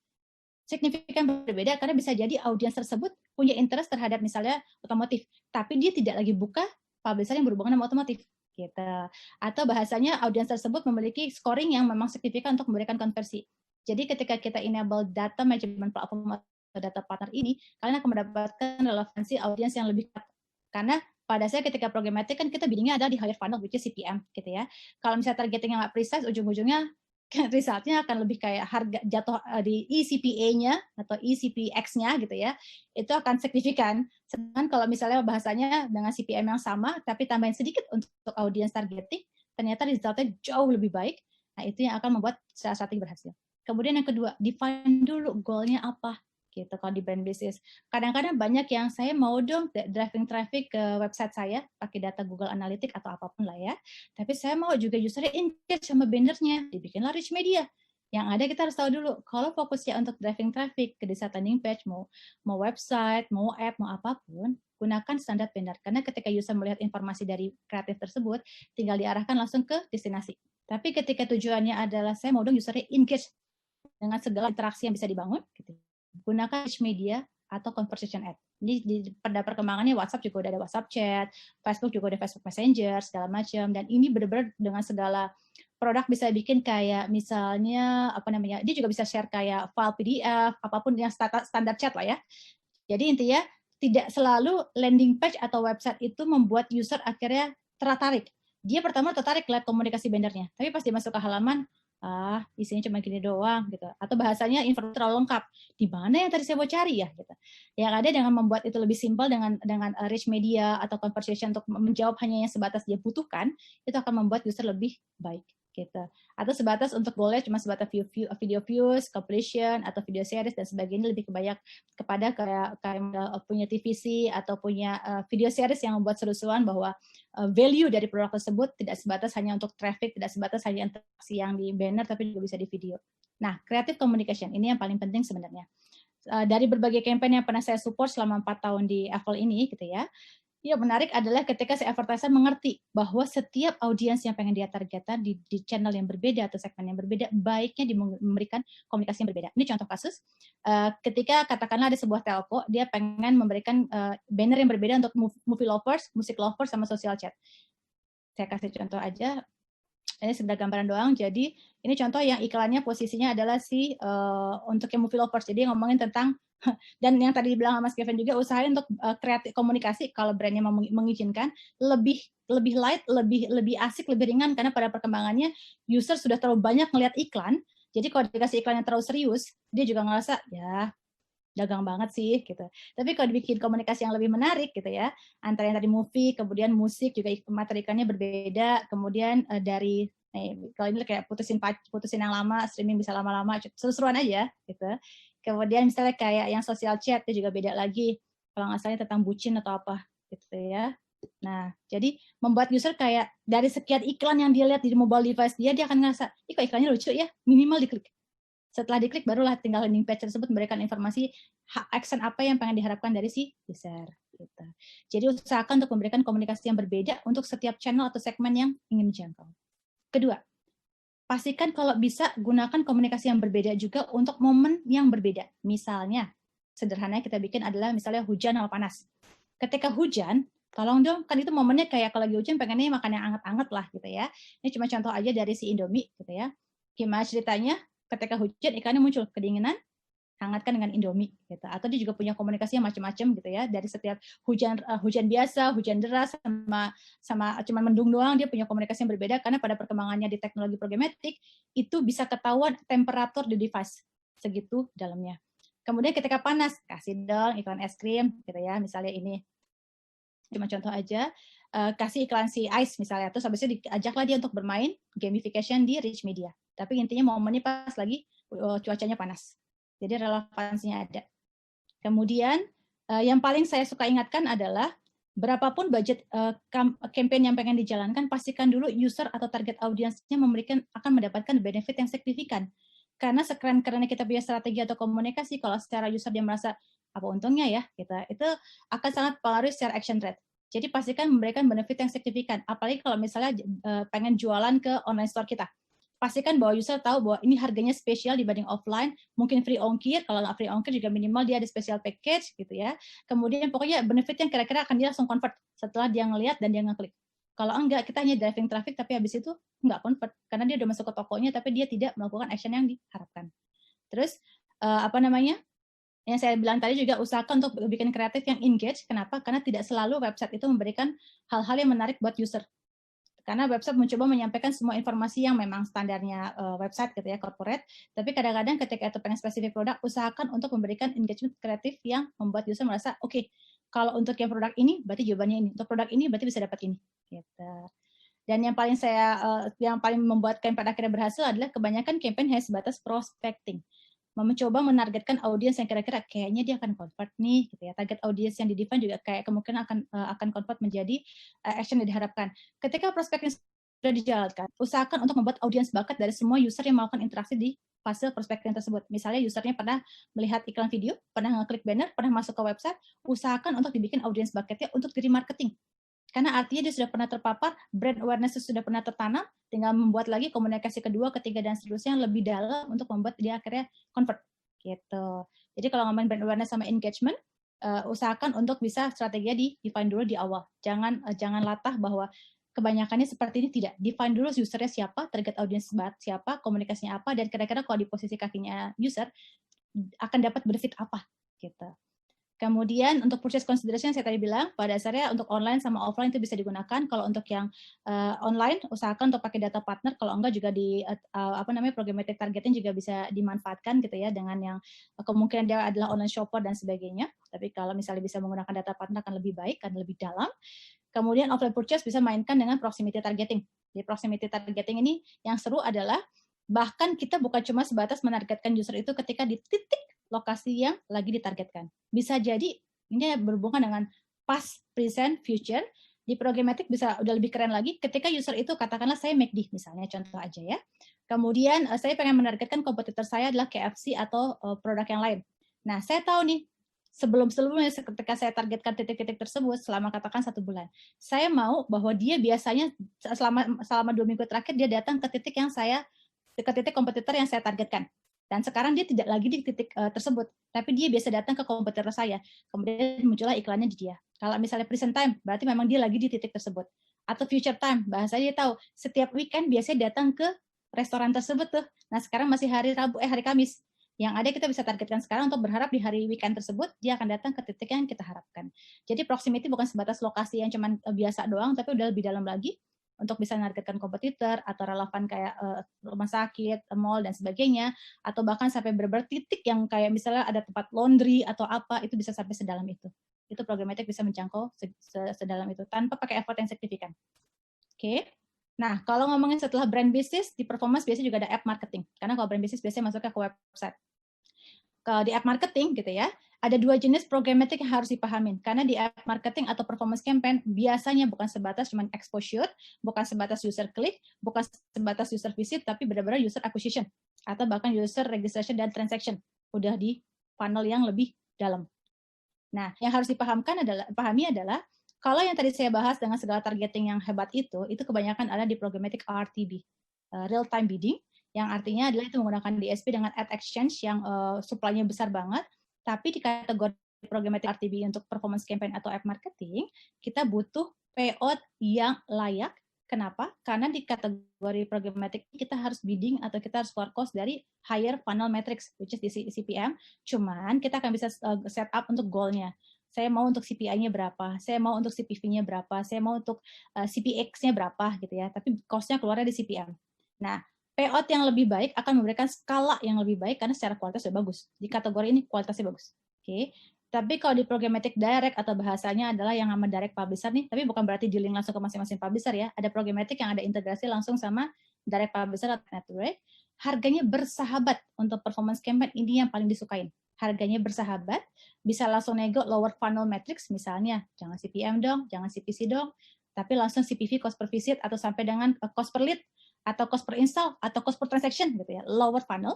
Signifikan berbeda karena bisa jadi audiens tersebut punya interest terhadap misalnya otomotif, tapi dia tidak lagi buka publisher yang berhubungan sama otomotif gitu. Atau bahasanya audiens tersebut memiliki scoring yang memang signifikan untuk memberikan konversi. Jadi ketika kita enable data management platform atau data partner ini, kalian akan mendapatkan relevansi audiens yang lebih kuat. Karena pada saya ketika programmatic kan kita biddingnya ada di higher funnel which is CPM gitu ya. Kalau misalnya targeting yang nggak precise, ujung-ujungnya resultnya akan lebih kayak harga jatuh di eCPA-nya atau eCPX-nya gitu ya, itu akan signifikan. Sedangkan kalau misalnya bahasanya dengan CPM yang sama, tapi tambahin sedikit untuk audience targeting, ternyata resultnya jauh lebih baik. Nah, itu yang akan membuat strategi berhasil. Kemudian yang kedua, define dulu goal-nya apa. gitu kalau di brand bisnis. Kadang-kadang banyak yang saya mau dong driving traffic ke website saya pakai data Google Analytics atau apapun lah ya. Tapi saya mau juga usernya engage sama bannernya, dibikinlah rich media. Yang ada kita harus tahu dulu, kalau fokusnya untuk driving traffic ke desa landing page, mau website, mau app, mau apapun, gunakan standar banner. Karena ketika user melihat informasi dari kreatif tersebut, tinggal diarahkan langsung ke destinasi. Tapi ketika tujuannya adalah saya mau dong usernya engage dengan segala interaksi yang bisa dibangun, gitu, gunakan rich media atau conversation ad. Ini pada perkembangannya WhatsApp juga udah ada WhatsApp chat, Facebook juga ada Facebook Messenger, segala macam. Dan ini benar-benar dengan segala produk bisa bikin kayak misalnya apa namanya, dia juga bisa share kayak file PDF, apapun yang standar chat lah ya. Jadi intinya tidak selalu landing page atau website itu membuat user akhirnya tertarik. Dia pertama tertarik lihat komunikasi bannernya, tapi pas dia masuk ke halaman, isinya cuma gini doang gitu. Atau bahasanya informasi terlalu lengkap. Di mana yang tadi saya mau cari ya gitu. Yang ada dengan membuat itu lebih simpel dengan rich media atau conversation untuk menjawab hanya yang sebatas dia butuhkan, itu akan membuat user lebih baik gitu. Atau sebatas untuk goalnya cuma sebatas video views, completion atau video series dan sebagainya, lebih kebanyak kepada kayak punya TVC atau punya video series yang membuat seru-seruan bahwa value dari produk tersebut tidak sebatas hanya untuk traffic, tidak sebatas hanya interaksi yang di banner, tapi juga bisa di video. Nah, creative communication ini yang paling penting sebenarnya. Dari berbagai campaign yang pernah saya support selama 4 tahun di Apple ini, gitu ya, yang menarik adalah ketika si advertiser mengerti bahwa setiap audiens yang pengen dia targetkan di channel yang berbeda atau segmen yang berbeda, baiknya memberikan komunikasi yang berbeda. Ini contoh kasus, ketika katakanlah ada sebuah telco, dia pengen memberikan banner yang berbeda untuk movie lovers, music lovers, sama social chat. Saya kasih contoh aja, ini sekedar gambaran doang. Jadi ini contoh yang iklannya posisinya adalah untuk yang movie lovers. Jadi ngomongin tentang, dan yang tadi dibilang Mas Kevin juga, usahain untuk kreatif komunikasi kalau brandnya mengizinkan, lebih light, lebih asik, lebih ringan, karena pada perkembangannya user sudah terlalu banyak ngelihat iklan. Jadi kalau dikasih iklan yang terlalu serius, dia juga ngerasa ya dagang banget sih gitu. Tapi kalau dibikin komunikasi yang lebih menarik gitu ya, antara yang tadi movie, kemudian musik juga materi iklannya berbeda, kemudian dari kalau ini kayak putusin yang lama, streaming bisa lama-lama, seru-seruan aja gitu. Kemudian misalnya kayak yang social chat itu juga beda lagi, kalau nggak salah tentang bucin atau apa gitu ya. Nah, jadi membuat user kayak dari sekian iklan yang dia lihat di mobile device dia akan ngerasa, ih kok iklannya lucu ya, minimal diklik. Setelah diklik barulah tinggal landing page tersebut memberikan informasi action apa yang pengen diharapkan dari si user. Gitu. Jadi usahakan untuk memberikan komunikasi yang berbeda untuk setiap channel atau segmen yang ingin dijangkau. Kedua, pastikan kalau bisa gunakan komunikasi yang berbeda juga untuk momen yang berbeda. Misalnya, sederhananya kita bikin adalah misalnya hujan atau panas. Ketika hujan, tolong dong, kan itu momennya kayak kalau lagi hujan pengennya makan yang anget-anget lah gitu ya. Ini cuma contoh aja dari si Indomie gitu ya. Gimana ceritanya? Ketika hujan ikannya muncul kedinginan, hangatkan dengan Indomie gitu. Atau dia juga punya komunikasi yang macam-macam gitu ya, dari setiap hujan biasa, hujan deras, sama cuma mendung doang, dia punya komunikasi yang berbeda karena pada perkembangannya di teknologi programatik itu bisa ketahuan temperatur di device segitu dalamnya. Kemudian ketika panas, kasih dong iklan es krim gitu ya, misalnya ini cuma contoh aja, kasih iklan si ice misalnya, terus habis itu diajaklah dia untuk bermain gamification di rich media. Tapi intinya momennya pas lagi cuacanya panas. Jadi relevansinya ada. Kemudian yang paling saya suka ingatkan adalah berapapun budget campaign yang pengen dijalankan, pastikan dulu user atau target audiensnya akan mendapatkan benefit yang signifikan. Karena sekeren-kerennya kita punya strategi atau komunikasi, kalau secara user dia merasa apa untungnya ya, itu akan sangat pengaruhi secara action rate. Jadi pastikan memberikan benefit yang signifikan. Apalagi kalau misalnya pengen jualan ke online store kita. Pastikan bahwa user tahu bahwa ini harganya spesial dibanding offline, mungkin free ongkir, kalau nggak free ongkir juga minimal dia ada special package gitu ya. Kemudian pokoknya benefit yang kira-kira akan dia langsung convert setelah dia ngelihat dan dia ngeklik. Kalau enggak, kita hanya driving traffic tapi habis itu nggak convert karena dia udah masuk ke tokonya tapi dia tidak melakukan action yang diharapkan. Terus yang saya bilang tadi juga usahakan untuk bikin kreatif yang engage. Kenapa? Karena tidak selalu website itu memberikan hal-hal yang menarik buat user. Karena website mencoba menyampaikan semua informasi yang memang standarnya website gitu ya, corporate, tapi kadang-kadang ketika itu pengen spesifik produk, usahakan untuk memberikan engagement kreatif yang membuat user merasa, oke, kalau untuk yang produk ini, berarti jawabannya ini. Untuk produk ini, berarti bisa dapat ini. Gitu. Dan yang paling membuat campaign pada akhirnya berhasil adalah kebanyakan campaign hanya sebatas prospecting. mencoba menargetkan audiens yang kira-kira kayaknya dia akan convert nih, gitu ya. Target audiens yang di-define juga kayak kemungkinan akan convert menjadi action yang diharapkan. Ketika prospeknya sudah dijalankan, usahakan untuk membuat audiens bakat dari semua user yang melakukan interaksi di fase prospecting tersebut. Misalnya usernya pernah melihat iklan video, pernah ngeklik banner, pernah masuk ke website, usahakan untuk dibikin audiens bakatnya untuk diri marketing. Karena artinya dia sudah pernah terpapar, brand awareness sudah pernah tertanam, tinggal membuat lagi komunikasi kedua, ketiga, dan seterusnya yang lebih dalam untuk membuat dia akhirnya convert. Gitu. Jadi kalau ngomongin brand awareness sama engagement, usahakan untuk bisa strateginya di-define dulu di awal. Jangan latah bahwa kebanyakannya seperti ini, tidak. Define dulu usernya siapa, target audience siapa, komunikasinya apa, dan kira-kira kalau di posisi kakinya user, akan dapat benefit apa. Gitu. Kemudian untuk purchase consideration saya tadi bilang, pada dasarnya untuk online sama offline itu bisa digunakan. Kalau untuk yang online, usahakan untuk pakai data partner. Kalau enggak juga di programmatic targeting juga bisa dimanfaatkan gitu ya, dengan yang kemungkinan dia adalah online shopper dan sebagainya. Tapi kalau misalnya bisa menggunakan data partner akan lebih baik, akan lebih dalam. Kemudian offline purchase bisa mainkan dengan proximity targeting. Di proximity targeting ini yang seru adalah bahkan kita bukan cuma sebatas menargetkan user itu ketika di titik lokasi yang lagi ditargetkan. Bisa jadi ini berhubungan dengan past, present, future. Di programmatic bisa udah lebih keren lagi ketika user itu katakanlah saya McD misalnya, contoh aja ya. Kemudian saya pengen menargetkan kompetitor saya adalah KFC atau produk yang lain. Nah, saya tahu nih sebelumnya ketika saya targetkan titik-titik tersebut selama katakan 1 bulan, saya mau bahwa dia biasanya selama 2 minggu terakhir dia datang ke titik kompetitor yang saya targetkan. Dan sekarang dia tidak lagi di titik tersebut, tapi dia biasa datang ke kompetitor saya. Kemudian muncullah iklannya di dia. Kalau misalnya present time, berarti memang dia lagi di titik tersebut. Atau future time, bahasanya dia tahu setiap weekend biasanya datang ke restoran tersebut tuh. Nah sekarang masih hari Kamis. Yang ada kita bisa targetkan sekarang untuk berharap di hari weekend tersebut dia akan datang ke titik yang kita harapkan. Jadi proximity bukan sebatas lokasi yang cuman biasa doang, tapi udah lebih dalam lagi untuk bisa menargetkan kompetitor atau relevan kayak rumah sakit, mall dan sebagainya, atau bahkan sampai beberapa titik yang kayak misalnya ada tempat laundry atau apa, itu bisa sampai sedalam itu. Itu programmatic bisa menjangkau sedalam itu tanpa pakai effort yang signifikan. Oke. Nah, kalau ngomongin setelah brand business, di performance biasanya juga ada app marketing. Karena kalau brand business biasanya masuknya ke website. Kalau di app marketing gitu ya, ada 2 jenis programmatic yang harus dipahamin. Karena di app marketing atau performance campaign biasanya bukan sebatas cuma exposure, bukan sebatas user klik, bukan sebatas user visit, tapi benar-benar user acquisition atau bahkan user registration dan transaction. Udah di funnel yang lebih dalam. Nah, yang harus dipahami adalah kalau yang tadi saya bahas dengan segala targeting yang hebat itu kebanyakan ada di programmatic RTB, real time bidding, yang artinya adalah itu menggunakan DSP dengan ad exchange yang supply-nya besar banget, tapi di kategori programmatic RTB untuk performance campaign atau app marketing, kita butuh payout yang layak. Kenapa? Karena di kategori programmatic kita harus bidding atau kita harus keluar cost dari higher funnel metrics, which is di CPM. Cuman kita akan bisa set up untuk goal-nya. Saya mau untuk CPI-nya berapa, saya mau untuk CPV-nya berapa, saya mau untuk CPX-nya berapa gitu ya. Tapi cost-nya keluarnya di CPM. Nah, payout yang lebih baik akan memberikan skala yang lebih baik karena secara kualitas sudah bagus. Di kategori ini kualitasnya bagus. Oke. Tapi kalau di programmatic direct atau bahasanya adalah yang sama direct publisher nih, tapi bukan berarti di-link langsung ke masing-masing publisher ya. Ada programmatic yang ada integrasi langsung sama direct publisher atau network. Harganya bersahabat untuk performance campaign, ini yang paling disukain. Harganya bersahabat, bisa langsung nego lower funnel metrics misalnya, jangan CPM dong, jangan CPC dong, tapi langsung CPV cost per visit atau sampai dengan cost per lead atau cost per install atau cost per transaction gitu ya, lower funnel.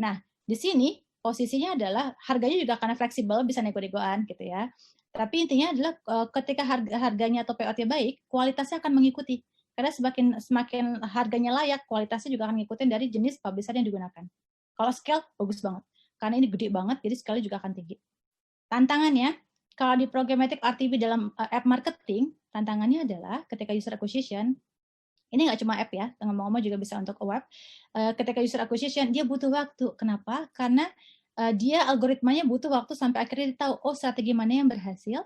Nah, di sini posisinya adalah harganya juga karena fleksibel bisa nego-negoan gitu ya. Tapi intinya adalah ketika harganya atau payout-nya baik, kualitasnya akan mengikuti. Karena semakin harganya layak, kualitasnya juga akan ngikutin dari jenis publisher yang digunakan. Kalau scale bagus banget. Karena ini gede banget, jadi sekali juga akan tinggi. Tantangannya, kalau di programmatic RTB dalam app marketing, tantangannya adalah ketika user acquisition, ini nggak cuma app ya, ngomong-ngomong juga bisa untuk web. Ketika user acquisition, dia butuh waktu. Kenapa? Karena dia algoritmanya butuh waktu sampai akhirnya dia tahu, oh strategi mana yang berhasil,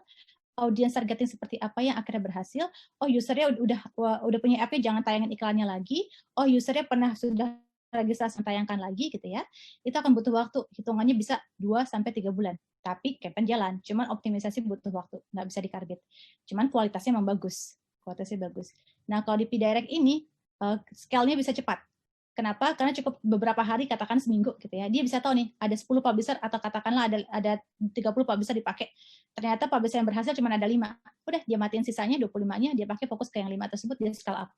audience targeting seperti apa yang akhirnya berhasil, oh usernya udah punya app-nya jangan tayangin iklannya lagi, oh usernya sudah registrasi tayangkan lagi gitu ya, itu akan butuh waktu, hitungannya bisa 2-3 bulan. Tapi campaign jalan, cuman optimisasi butuh waktu, nggak bisa ditarget. Cuman kualitasnya memang bagus, Nah kalau di P-Direct ini, scale-nya bisa cepat. Kenapa? Karena cukup beberapa hari, katakan seminggu gitu ya. Dia bisa tahu nih, ada 10 publisher atau katakanlah ada 30 publisher dipakai. Ternyata publisher yang berhasil cuma ada 5. Udah, dia matiin sisanya, 25-nya, dia pakai fokus ke yang 5 tersebut, dia scale up.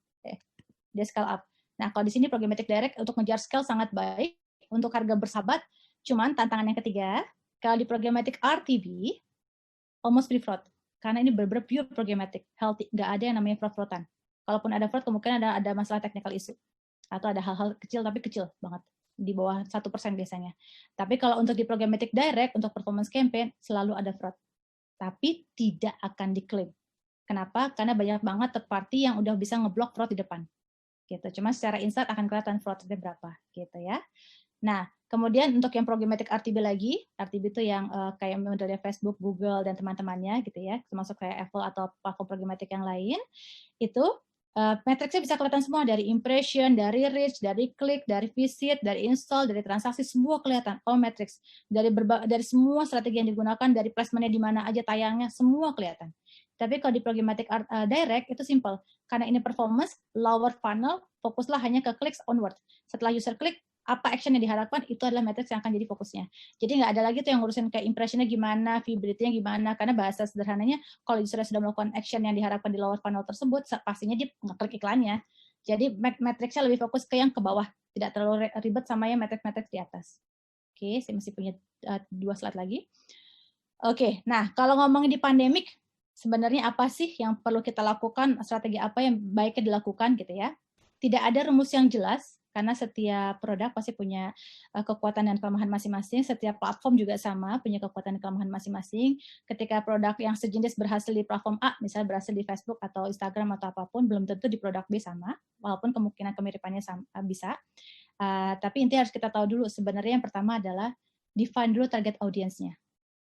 Dia scale up. Nah, kalau di sini Programmatic Direct untuk ngejar scale sangat baik, untuk harga bersahabat, cuman tantangan yang ketiga, kalau di Programmatic RTB, almost free fraud. Karena ini benar-benar pure Programmatic, healthy, nggak ada yang namanya fraud-fraudan. Kalaupun ada fraud, kemungkinan ada masalah technical issue. Atau ada hal-hal kecil, tapi kecil banget. Di bawah 1% biasanya. Tapi kalau untuk di Programmatic Direct, untuk performance campaign, selalu ada fraud. Tapi tidak akan diklaim. Kenapa? Karena banyak banget third party yang udah bisa ngeblok fraud di depan. Gitu. Cuma secara instan akan kelihatan fraudnya berapa. Gitu ya. Nah, kemudian untuk yang Programmatic RTB lagi, RTB itu yang kayak modelnya Facebook, Google, dan teman-temannya gitu ya, termasuk kayak Apple atau platform Programmatic yang lain, itu metricsnya bisa kelihatan semua, dari impression, dari reach, dari klik, dari visit, dari install, dari transaksi, semua kelihatan, all metrics. Dari semua strategi yang digunakan, dari placementnya di mana aja tayangnya, semua kelihatan. Tapi kalau di Programmatic Direct itu simple, karena ini performance, lower funnel, fokuslah hanya ke clicks onward. Setelah user klik, apa action yang diharapkan, itu adalah matriks yang akan jadi fokusnya. Jadi nggak ada lagi tuh yang ngurusin kayak impressionnya gimana, viewability-nya gimana, karena bahasa sederhananya, kalau user sudah melakukan action yang diharapkan di lower funnel tersebut, pastinya dia ngeklik iklannya. Jadi matriksnya lebih fokus ke yang ke bawah, tidak terlalu ribet sama yang matriks-matriks di atas. Oke, saya masih punya 2 slide lagi. Oke, nah kalau ngomongin di pandemik, sebenarnya apa sih yang perlu kita lakukan, strategi apa yang baiknya dilakukan gitu ya. Tidak ada rumus yang jelas, karena setiap produk pasti punya kekuatan dan kelemahan masing-masing, setiap platform juga sama, punya kekuatan dan kelemahan masing-masing. Ketika produk yang sejenis berhasil di platform A, misalnya berhasil di Facebook atau Instagram atau apapun, belum tentu di produk B sama, walaupun kemungkinan kemiripannya sama, bisa. Tapi intinya harus kita tahu dulu, sebenarnya yang pertama adalah define dulu target audience-nya.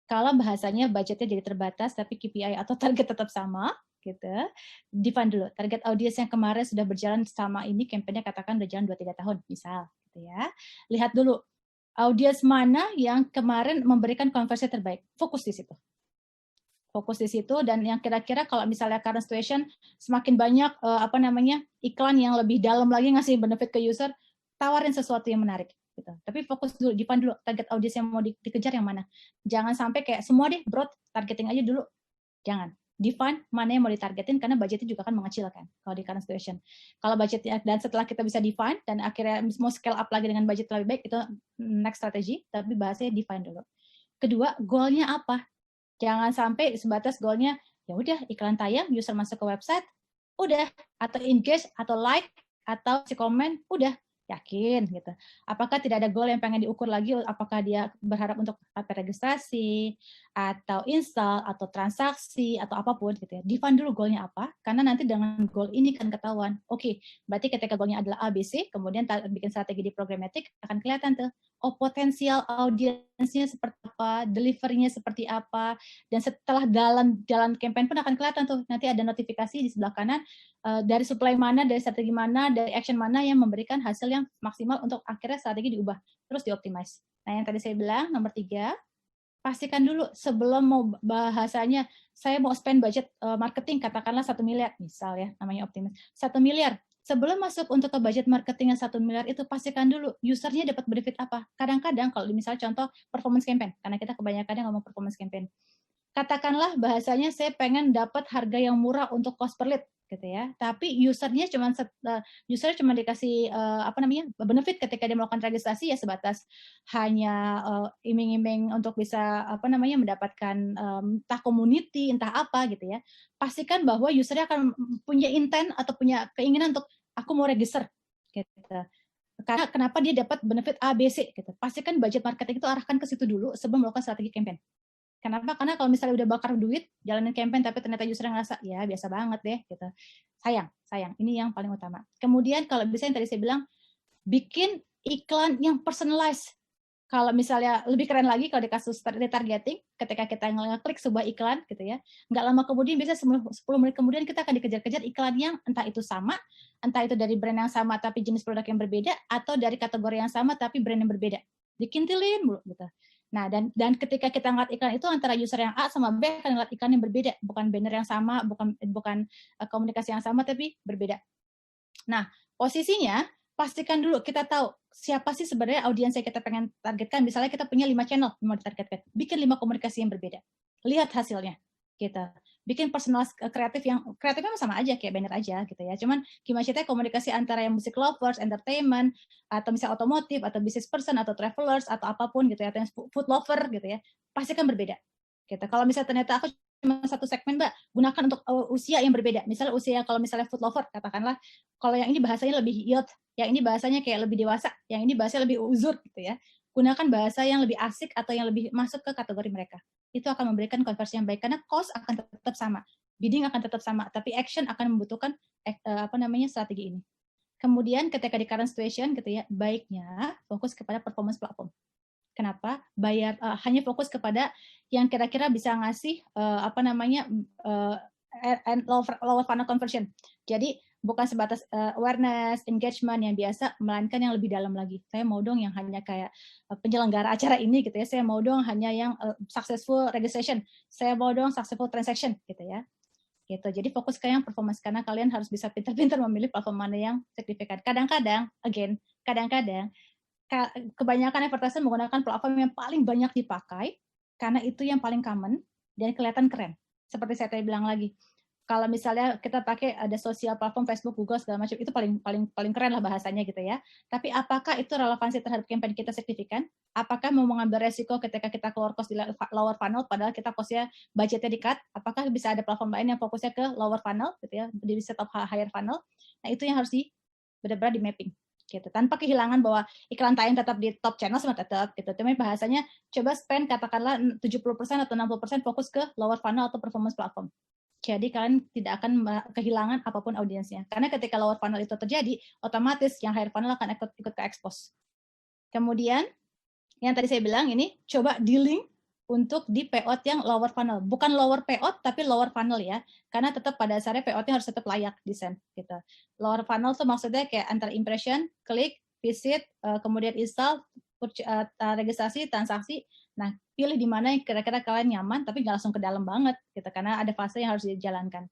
Kalau bahasanya budgetnya jadi terbatas, tapi KPI atau target tetap sama, gitu, define dulu. Target audience yang kemarin sudah berjalan selama ini, campaign-nya katakan udah jalan 2-3 tahun, misal. Gitu ya. Lihat dulu, audience mana yang kemarin memberikan konversi terbaik. Fokus di situ. Fokus di situ, dan yang kira-kira kalau misalnya current situation, semakin banyak iklan yang lebih dalam lagi ngasih benefit ke user, tawarin sesuatu yang menarik. Gitu. Tapi fokus dulu, define dulu target audience yang mau dikejar yang mana. Jangan sampai kayak semua deh broad targeting aja dulu. Jangan. Define mana yang mau ditargetin, karena budgetnya juga akan mengecilkan kalau di current situation. Kalau budgetnya, dan setelah kita bisa define dan akhirnya mau scale up lagi dengan budget lebih baik, itu next strategi, tapi bahasanya define dulu. Kedua, goalnya apa? Jangan sampai sebatas goalnya ya udah iklan tayang, user masuk ke website, udah, atau engage atau like atau si komen, udah. Yakin gitu. Apakah tidak ada goal yang pengen diukur lagi, apakah dia berharap untuk registrasi atau install atau transaksi atau apapun gitu ya. Define dulu goalnya apa, karena nanti dengan goal ini kan ketahuan. Oke, berarti ketika goalnya adalah ABC, kemudian bikin strategi di Programmatic, akan kelihatan tuh, oh potensial audiensnya seperti apa, delivery-nya seperti apa, dan setelah jalan campaign pun akan kelihatan tuh, nanti ada notifikasi di sebelah kanan, dari supply mana, dari strategi mana, dari action mana yang memberikan hasil yang maksimal untuk akhirnya strategi diubah, terus dioptimize. Nah, yang tadi saya bilang, nomor 3, pastikan dulu sebelum mau bahasanya, saya mau spend budget marketing, katakanlah 1 miliar, misal ya, namanya optimize, 1 miliar. Sebelum masuk untuk ke budget marketing yang 1 miliar itu, pastikan dulu usernya dapat benefit apa. Kadang-kadang kalau misalnya contoh performance campaign, karena kita kebanyakan yang ngomong performance campaign, katakanlah bahasanya saya pengen dapat harga yang murah untuk cost per lead, gitu ya. Tapi usernya cuma dikasih benefit ketika dia melakukan registrasi ya sebatas hanya iming-iming untuk bisa mendapatkan entah community, entah apa gitu ya. Pastikan bahwa usernya akan punya intent atau punya keinginan untuk aku mau register gitu. Karena kenapa dia dapat benefit A, B, C gitu. Pastikan budget marketing itu arahkan ke situ dulu sebelum melakukan strategi campaign. Kenapa? Karena kalau misalnya udah bakar duit, jalanin campaign, tapi ternyata user ngerasa, ya biasa banget deh, gitu. Sayang. Ini yang paling utama. Kemudian kalau bisa yang tadi saya bilang, bikin iklan yang personalized. Kalau misalnya lebih keren lagi, kalau di kasus retargeting, ketika kita ngeklik sebuah iklan, gitu ya, nggak lama kemudian, biasanya 10 menit kemudian kita akan dikejar-kejar iklan yang entah itu sama, entah itu dari brand yang sama tapi jenis produk yang berbeda, atau dari kategori yang sama tapi brand yang berbeda. Dikintilin mulu, gitu. Nah, dan ketika kita ngeliat iklan itu antara user yang A sama B akan ngeliat iklan yang berbeda, bukan banner yang sama, bukan komunikasi yang sama, tapi berbeda. Nah, posisinya pastikan dulu kita tahu siapa sih sebenarnya audiens yang kita pengen targetkan. Misalnya kita punya 5 channel yang mau ditargetkan, bikin 5 komunikasi yang berbeda, lihat hasilnya kita bikin personal kreatif yang kreatifnya sama aja kayak banner aja gitu ya, cuman gimana ceritanya komunikasi antara yang music lovers, entertainment, atau misalnya otomotif, atau business person, atau travelers, atau apapun gitu ya, atau yang food lover gitu ya, pasti kan berbeda gitu. Kalau misalnya ternyata aku cuma satu segmen Mbak, gunakan untuk usia yang berbeda. Misalnya usia kalau misalnya food lover, katakanlah kalau yang ini bahasanya lebih youth, yang ini bahasanya kayak lebih dewasa, yang ini bahasanya lebih uzur gitu ya. Gunakan bahasa yang lebih asik atau yang lebih masuk ke kategori mereka. Itu akan memberikan konversi yang baik karena cost akan tetap sama, bidding akan tetap sama, tapi action akan membutuhkan strategi ini. Kemudian ketika di current situation gitu ya, baiknya fokus kepada performance platform. Kenapa? Hanya fokus kepada yang kira-kira bisa ngasih lower funnel conversion. Jadi bukan sebatas awareness, engagement yang biasa, melainkan yang lebih dalam lagi. Saya mau dong yang hanya kayak penyelenggara acara ini gitu ya. Saya mau dong hanya yang successful registration. Saya mau dong successful transaction gitu ya. Gitu. Jadi fokus ke yang performance karena kalian harus bisa pintar-pintar memilih platform mana yang signifikan. Kadang-kadang kebanyakan advertiser menggunakan platform yang paling banyak dipakai karena itu yang paling common dan kelihatan keren. Seperti saya tadi bilang lagi, kalau misalnya kita pakai ada sosial platform Facebook, Google segala macam itu paling keren lah bahasanya gitu ya. Tapi apakah itu relevansi terhadap campaign kita signifikan? Apakah mau mengambil resiko ketika kita keluar cost di lower funnel padahal kita costnya budgetnya di cut? Apakah bisa ada platform lain yang fokusnya ke lower funnel gitu ya, di set of higher funnel? Nah itu yang harus benar-benar di mapping. Gitu. Tanpa kehilangan bahwa iklan tayang tetap di top channel sama tetap gitu. Tapi bahasanya coba spend katakanlah 70% atau 60% fokus ke lower funnel atau performance platform. Jadi kalian tidak akan kehilangan apapun audiensnya. Karena ketika lower funnel itu terjadi, otomatis yang higher funnel akan ikut ke expose. Kemudian yang tadi saya bilang ini coba dealing untuk di payout yang lower funnel. Bukan lower payout, tapi lower funnel ya. Karena tetap pada dasarnya payoutnya harus tetap layak desain. Gitu. Lower funnel itu maksudnya kayak antara impression, klik, visit, kemudian install, registrasi, transaksi. Nah, pilih di mana yang kira-kira kalian nyaman, tapi nggak langsung ke dalam banget. Gitu, karena ada fase yang harus dijalankan.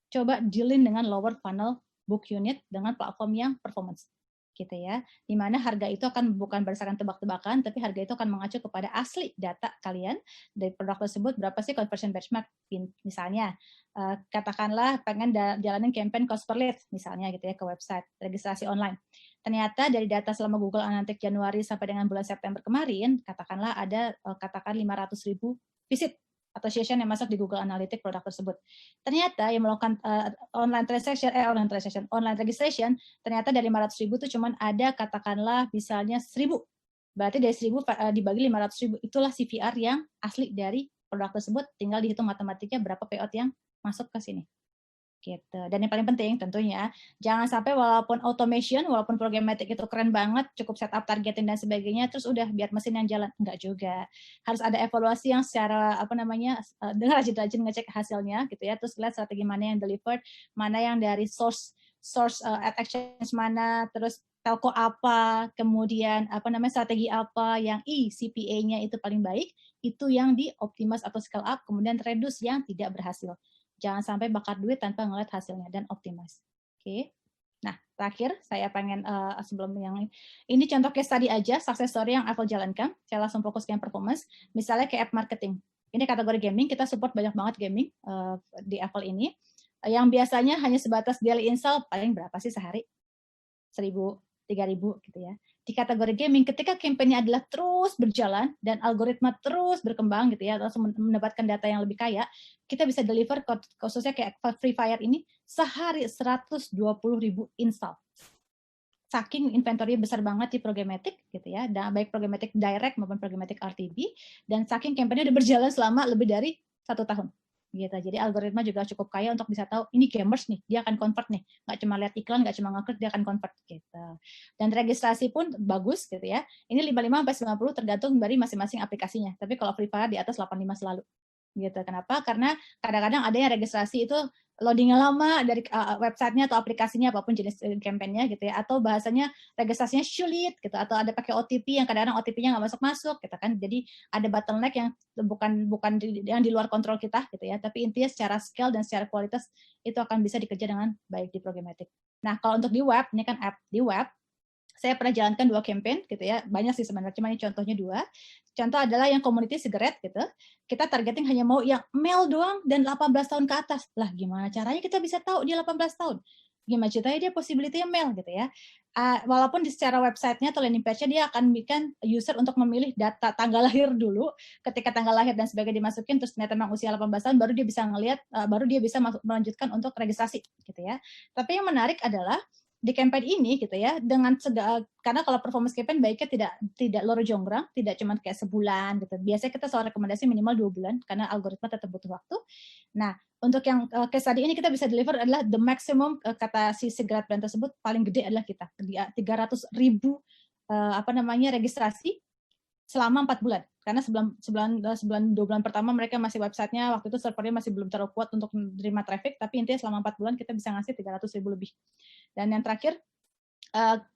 Coba dealing dengan lower funnel book unit dengan platform yang performance. Gitu ya, di mana harga itu akan bukan berdasarkan tebak-tebakan, tapi harga itu akan mengacu kepada asli data kalian dari produk tersebut, berapa sih conversion benchmark, misalnya, katakanlah pengen jalanin campaign cost per lead, misalnya gitu ya, ke website, registrasi online. Ternyata dari data selama Google Analytics Januari sampai dengan bulan September kemarin, katakanlah ada 500.000 visit atau session yang masuk di Google Analytics produk tersebut. Ternyata yang melakukan online registration, ternyata dari 500.000 itu cuma ada katakanlah misalnya 1.000. Berarti dari 1.000 dibagi 500.000, itulah CVR yang asli dari produk tersebut, tinggal dihitung matematiknya berapa payout yang masuk ke sini. Gitu. Dan yang paling penting tentunya jangan sampai walaupun automation, walaupun programmatic itu keren banget, cukup setup targeting dan sebagainya, terus udah biar mesin yang jalan, enggak juga. Harus ada evaluasi yang secara dengan rajin-rajin ngecek hasilnya gitu ya, terus lihat strategi mana yang delivered, mana yang dari source ad exchange mana, terus telco apa, kemudian strategi apa yang CPA-nya itu paling baik, itu yang dioptimize atau scale up, kemudian reduce yang tidak berhasil. Jangan sampai bakar duit tanpa ngeliat hasilnya dan optimize. Oke. Nah, terakhir saya pengen sebelum yang ini contoh case study aja, success story yang Apple jalankan. Saya langsung fokus ke performance. Misalnya kayak app marketing. Ini kategori gaming, kita support banyak banget gaming di Apple ini. Yang biasanya hanya sebatas daily install, paling berapa sih sehari? 1.000, 3.000 gitu ya. Di kategori gaming, ketika campaign-nya adalah terus berjalan dan algoritma terus berkembang gitu ya, atau mendapatkan data yang lebih kaya, kita bisa deliver khususnya kayak Free Fire ini sehari 120.000 install. Saking inventory besar banget di programmatic gitu ya, dan baik programmatic direct maupun programmatic RTB, dan saking campaign-nya udah berjalan selama lebih dari 1 tahun. Gitu. Jadi algoritma juga cukup kaya untuk bisa tahu ini gamers nih, dia akan convert nih, nggak cuma lihat iklan, nggak cuma ngeklik, dia akan convert gitu. Dan registrasi pun bagus gitu ya. Ini 55 sampai 90 tergantung dari masing-masing aplikasinya. Tapi kalau Free Fire di atas 85 selalu. Gitu. Kenapa? Karena kadang-kadang ada yang registrasi itu loadingnya lama dari websitenya atau aplikasinya apapun jenis campaign-nya gitu ya, atau bahasanya registrasinya sulit gitu, atau ada pakai OTP yang kadang-kadang OTP-nya nggak masuk gitu kan. Jadi ada bottleneck yang bukan yang di luar kontrol kita gitu ya, tapi intinya secara scale dan secara kualitas itu akan bisa dikerja dengan baik di programmatic. Nah, kalau untuk di web, ini kan app di web, saya pernah jalankan 2 campaign gitu ya, banyak sih sebenarnya, cuma ini contohnya 2. Contoh adalah yang community cigarette gitu, kita targeting hanya mau yang male doang dan 18 tahun ke atas. Lah gimana caranya kita bisa tahu dia 18 tahun? Gimana ceritanya dia possibility-nya male gitu ya. Walaupun di secara website-nya atau landing page-nya dia akan bikin user untuk memilih data tanggal lahir dulu, ketika tanggal lahir dan sebagainya dimasukin, terus ternyata memang usia 18 tahun, baru dia bisa ngelihat, baru dia bisa melanjutkan untuk registrasi gitu ya. Tapi yang menarik adalah di campaign ini gitu ya, dengan karena kalau performance campaign baiknya tidak loro jonggrang, tidak cuma kayak sebulan gitu. Biasanya kita selalu rekomendasi minimal 2 bulan karena algoritma tetap butuh waktu. Nah, untuk yang case study ini kita bisa deliver adalah the maximum, kata si cigarette brand tersebut, paling gede adalah kita 300.000 registrasi selama 4 bulan. Karena sebulan 2 bulan pertama mereka masih websitenya, waktu itu servernya masih belum terlalu kuat untuk menerima traffic, tapi intinya selama 4 bulan kita bisa ngasih 300.000 lebih. Dan yang terakhir,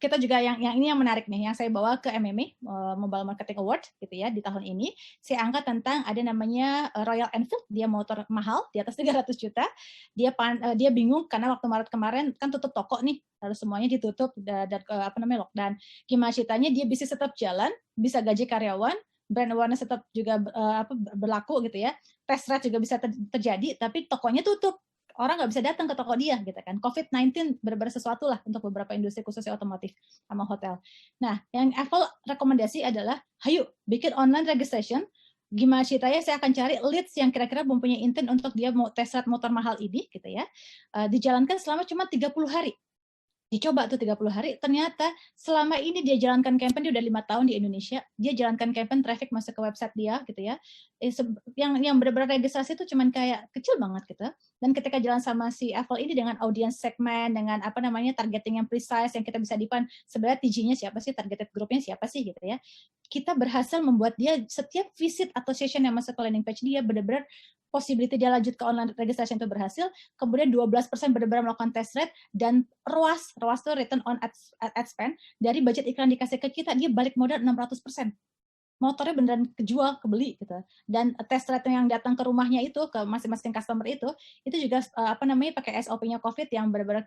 kita juga yang ini yang menarik nih, yang saya bawa ke MMA, Mobile Marketing Award gitu ya, di tahun ini. Saya angkat tentang ada namanya Royal Enfield, dia motor mahal, di atas 300 juta. Dia bingung karena waktu Maret kemarin kan tutup toko nih, harus semuanya ditutup dan lockdown. Gimana ceritanya dia bisnis tetap jalan, bisa gaji karyawan, brand awareness tetap juga berlaku gitu ya, test rate juga bisa terjadi, tapi tokonya tutup. Orang nggak bisa datang ke toko dia gitu kan. COVID-19 benar-benar sesuatu lah untuk beberapa industri khususnya otomotif sama hotel. Nah, yang Apple rekomendasi adalah, ayo bikin online registration. Gimana ceritanya saya akan cari leads yang kira-kira mempunyai intent untuk dia mau tes motor mahal ini gitu ya. Dijalankan selama cuma 30 hari. Dicoba tuh 30 hari, ternyata selama ini dia jalankan campaign, dia udah 5 tahun di Indonesia, dia jalankan campaign, traffic masuk ke website dia gitu ya, yang benar-benar registrasi itu cuman kayak kecil banget gitu. Dan ketika jalan sama si Apple ini dengan audience segmen, dengan targeting yang precise, yang kita bisa define sebenarnya TG-nya siapa sih, targeted group-nya siapa sih gitu ya, kita berhasil membuat dia setiap visit atau session yang masuk ke landing page dia benar-benar possibility dia lanjut ke online registration itu berhasil, kemudian 12% benar-benar melakukan test rate, dan ROAS itu return on ad spend, dari budget iklan dikasih ke kita, dia balik modal 600%. Motornya beneran kejual, kebeli gitu. Dan test rate yang datang ke rumahnya itu, ke masing-masing customer itu juga pakai SOP-nya COVID yang benar-benar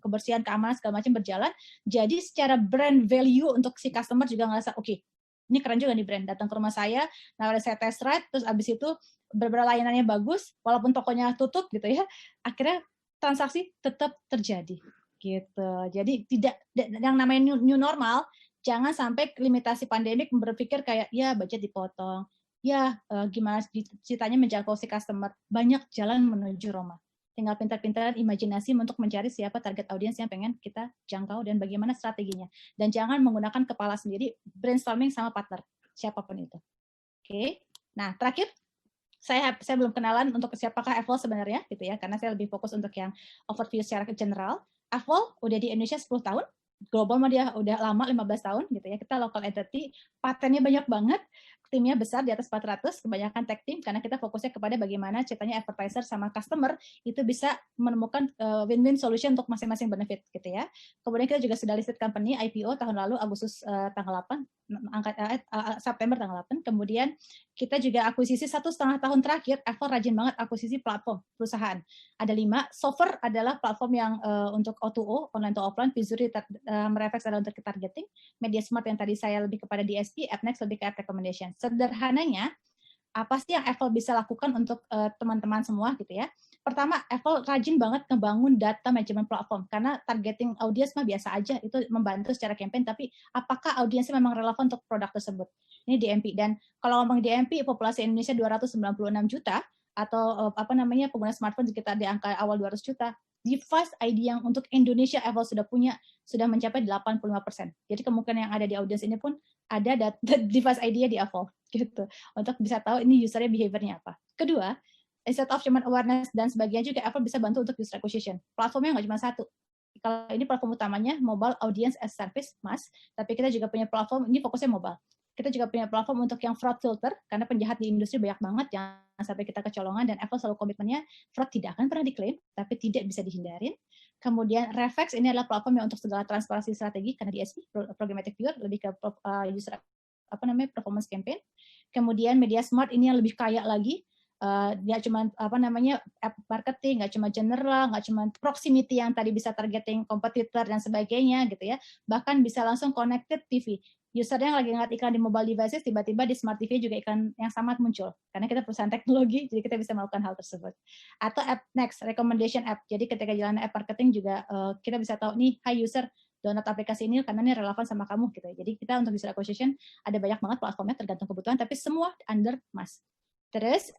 kebersihan, keamanan segala macam berjalan. Jadi secara brand value untuk si customer juga ngerasa oke, ini keren juga nih brand, datang ke rumah saya, nah saya test ride, terus abis itu beberapa layanannya bagus, walaupun tokonya tutup gitu ya, akhirnya transaksi tetap terjadi gitu. Jadi tidak, yang namanya new normal, jangan sampai limitasi pandemik berpikir kayak ya budget dipotong, ya gimana ceritanya menjangkau si customer, banyak jalan menuju Roma. Tinggal pintar-pintaran imajinasi untuk mencari siapa target audiens yang pengen kita jangkau dan bagaimana strateginya. Dan jangan menggunakan kepala sendiri, brainstorming sama partner, siapapun itu. Oke. Nah, terakhir, saya belum kenalan untuk siapakah Apple sebenarnya gitu ya, karena saya lebih fokus untuk yang overview secara general. Apple udah di Indonesia 10 tahun, global mah dia udah lama 15 tahun gitu ya. Kita local entity, patennya banyak banget, timnya besar di atas 400, kebanyakan tech team karena kita fokusnya kepada bagaimana ceritanya advertiser sama customer itu bisa menemukan win-win solution untuk masing-masing benefit gitu ya. Kemudian kita juga sudah listed company IPO tahun lalu Agustus tanggal 8, September tanggal 8. Kemudian kita juga akuisisi 1,5 tahun terakhir, Apple rajin banget akuisisi platform perusahaan. Ada 5. Software adalah platform yang untuk O2O, online to offline, Vizuri Mereflex adalah untuk targeting, MediaSmart yang tadi saya lebih kepada DSP, AppNext lebih ke ad recommendation. Sederhananya, apa sih yang Apple bisa lakukan untuk teman-teman semua gitu ya? Pertama, Apple rajin banget ngebangun data management platform, karena targeting audience mah biasa aja, itu membantu secara campaign, tapi apakah audiensnya memang relevan untuk produk tersebut? Ini DMP, dan kalau ngomong DMP, populasi Indonesia 296 juta, atau pengguna smartphone sekitar di angka awal 200 juta, device ID yang untuk Indonesia Apple sudah punya, sudah mencapai 85%. Jadi kemungkinan yang ada di audiens ini pun ada device ID-nya di Apple, gitu, untuk bisa tahu ini usernya behavior-nya apa. Kedua, instead of cuma awareness dan sebagainya, juga Apple bisa bantu untuk user acquisition. Platformnya nggak cuma satu. Kalau ini platform utamanya Mobile Audience as Service, Mas, tapi kita juga punya platform, ini fokusnya mobile. Kita juga punya platform untuk yang fraud filter, karena penjahat di industri banyak banget, jangan sampai kita kecolongan, dan Apple selalu komitmennya fraud tidak akan pernah diklaim, tapi tidak bisa dihindarin. Kemudian Reflex ini adalah platform yang untuk segala transparansi strategi, karena DSP, Programmatic Viewer, lebih ke user performance campaign. Kemudian Media Smart ini yang lebih kaya lagi, nggak cuma app marketing, nggak cuma general, nggak cuma proximity yang tadi bisa targeting kompetitor dan sebagainya gitu ya, bahkan bisa langsung connected TV. Usernya lagi ngeliat iklan di mobile devices, tiba-tiba di smart TV juga iklan yang sama muncul, karena kita perusahaan teknologi, jadi kita bisa melakukan hal tersebut. Atau app next, recommendation app, jadi ketika jalan app marketing juga kita bisa tahu nih, hi user, download aplikasi ini karena ini relevan sama kamu gitu. Jadi kita untuk user acquisition ada banyak banget platformnya tergantung kebutuhan, tapi semua under Mas. Terus,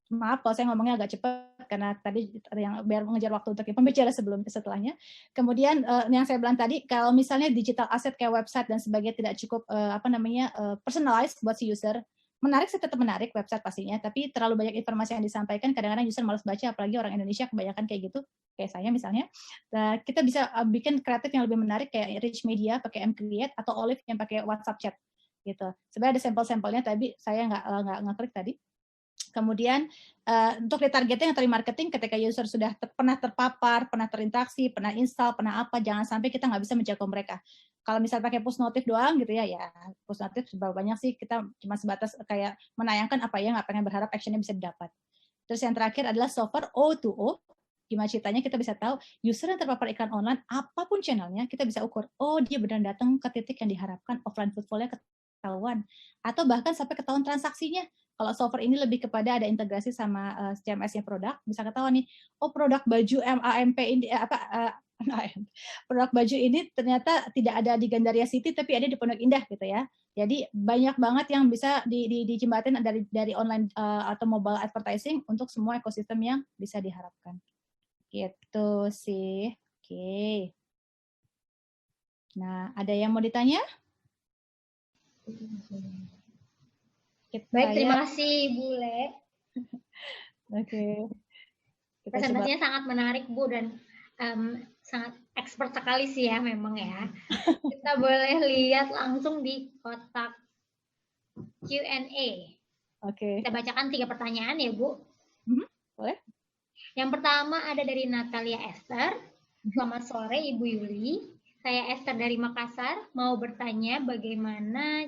maaf kalau saya ngomongnya agak cepat, karena tadi yang biar mengejar waktu untuk pembicara setelahnya. Kemudian yang saya bilang tadi, kalau misalnya digital asset kayak website dan sebagainya tidak cukup personalized buat si user, menarik sih tetap menarik website pastinya, tapi terlalu banyak informasi yang disampaikan, kadang-kadang user malas baca, apalagi orang Indonesia kebanyakan kayak gitu, kayak saya misalnya. Kita bisa bikin kreatif yang lebih menarik kayak Rich Media pakai mCreate atau Olive yang pakai WhatsApp chat. Gitu. Sebenarnya ada sampel-sampelnya, tapi saya nggak klik tadi. Kemudian untuk retargeting atau remarketing, ketika user sudah pernah terpapar, pernah terinteraksi, pernah install, pernah apa, jangan sampai kita nggak bisa menjangkau mereka. Kalau misal pakai push notif doang gitu ya push notif seberapa banyak sih, kita cuma sebatas kayak menayangkan apa ya, nggak pengen berharap actionnya bisa didapat. Terus yang terakhir adalah software O2O. Gimana ceritanya kita bisa tahu user yang terpapar iklan online, apapun channelnya, kita bisa ukur, oh dia benar datang ke titik yang diharapkan, offline footfall-nya ketahuan, atau bahkan sampai ketahuan transaksinya. Kalau software ini lebih kepada ada integrasi sama CMS-nya produk, bisa ketahuan nih, oh produk baju MAMP ini produk baju ini ternyata tidak ada di Gandaria City tapi ada di Pondok Indah gitu ya. Jadi banyak banget yang bisa dijembatin dari online atau mobile advertising untuk semua ekosistem yang bisa diharapkan. Gitu sih. Oke. Nah, ada yang mau ditanya? Baik, terima kasih Bu Le. Oke. Presentasinya sangat menarik Bu, dan sangat expert sekali sih ya memang ya. Kita boleh lihat langsung di kotak Q&A. Oke. Kita bacakan 3 pertanyaan ya Bu. Boleh. Yang pertama ada dari Natalia Esther. Selamat sore Ibu Yuli. Saya Esther dari Makassar. Mau bertanya bagaimana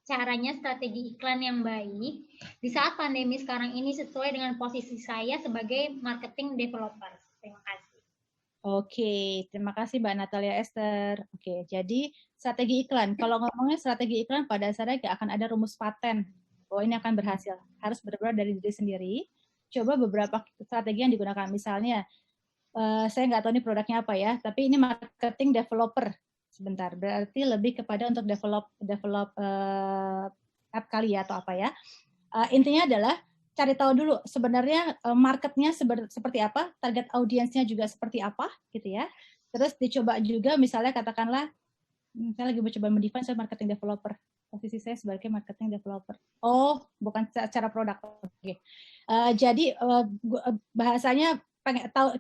caranya strategi iklan yang baik di saat pandemi sekarang ini sesuai dengan posisi saya sebagai marketing developer. Terima kasih. Oke, terima kasih Mbak Natalia Esther. Oke, jadi strategi iklan. Kalau ngomongnya strategi iklan, pada dasarnya nggak akan ada rumus paten bahwa ini akan berhasil. Harus benar-benar dari diri sendiri. Coba beberapa strategi yang digunakan. Misalnya, saya nggak tahu ini produknya apa ya, tapi ini marketing developer. Sebentar, berarti lebih kepada untuk develop app kali ya, atau apa ya. Intinya adalah cari tahu dulu sebenarnya marketnya seperti apa, target audiensnya juga seperti apa, gitu ya. Terus dicoba juga, misalnya katakanlah, saya lagi mencoba mendefine saya marketing developer. Posisi saya sebagai marketing developer. Oh, bukan secara produk. Oke. Jadi bahasanya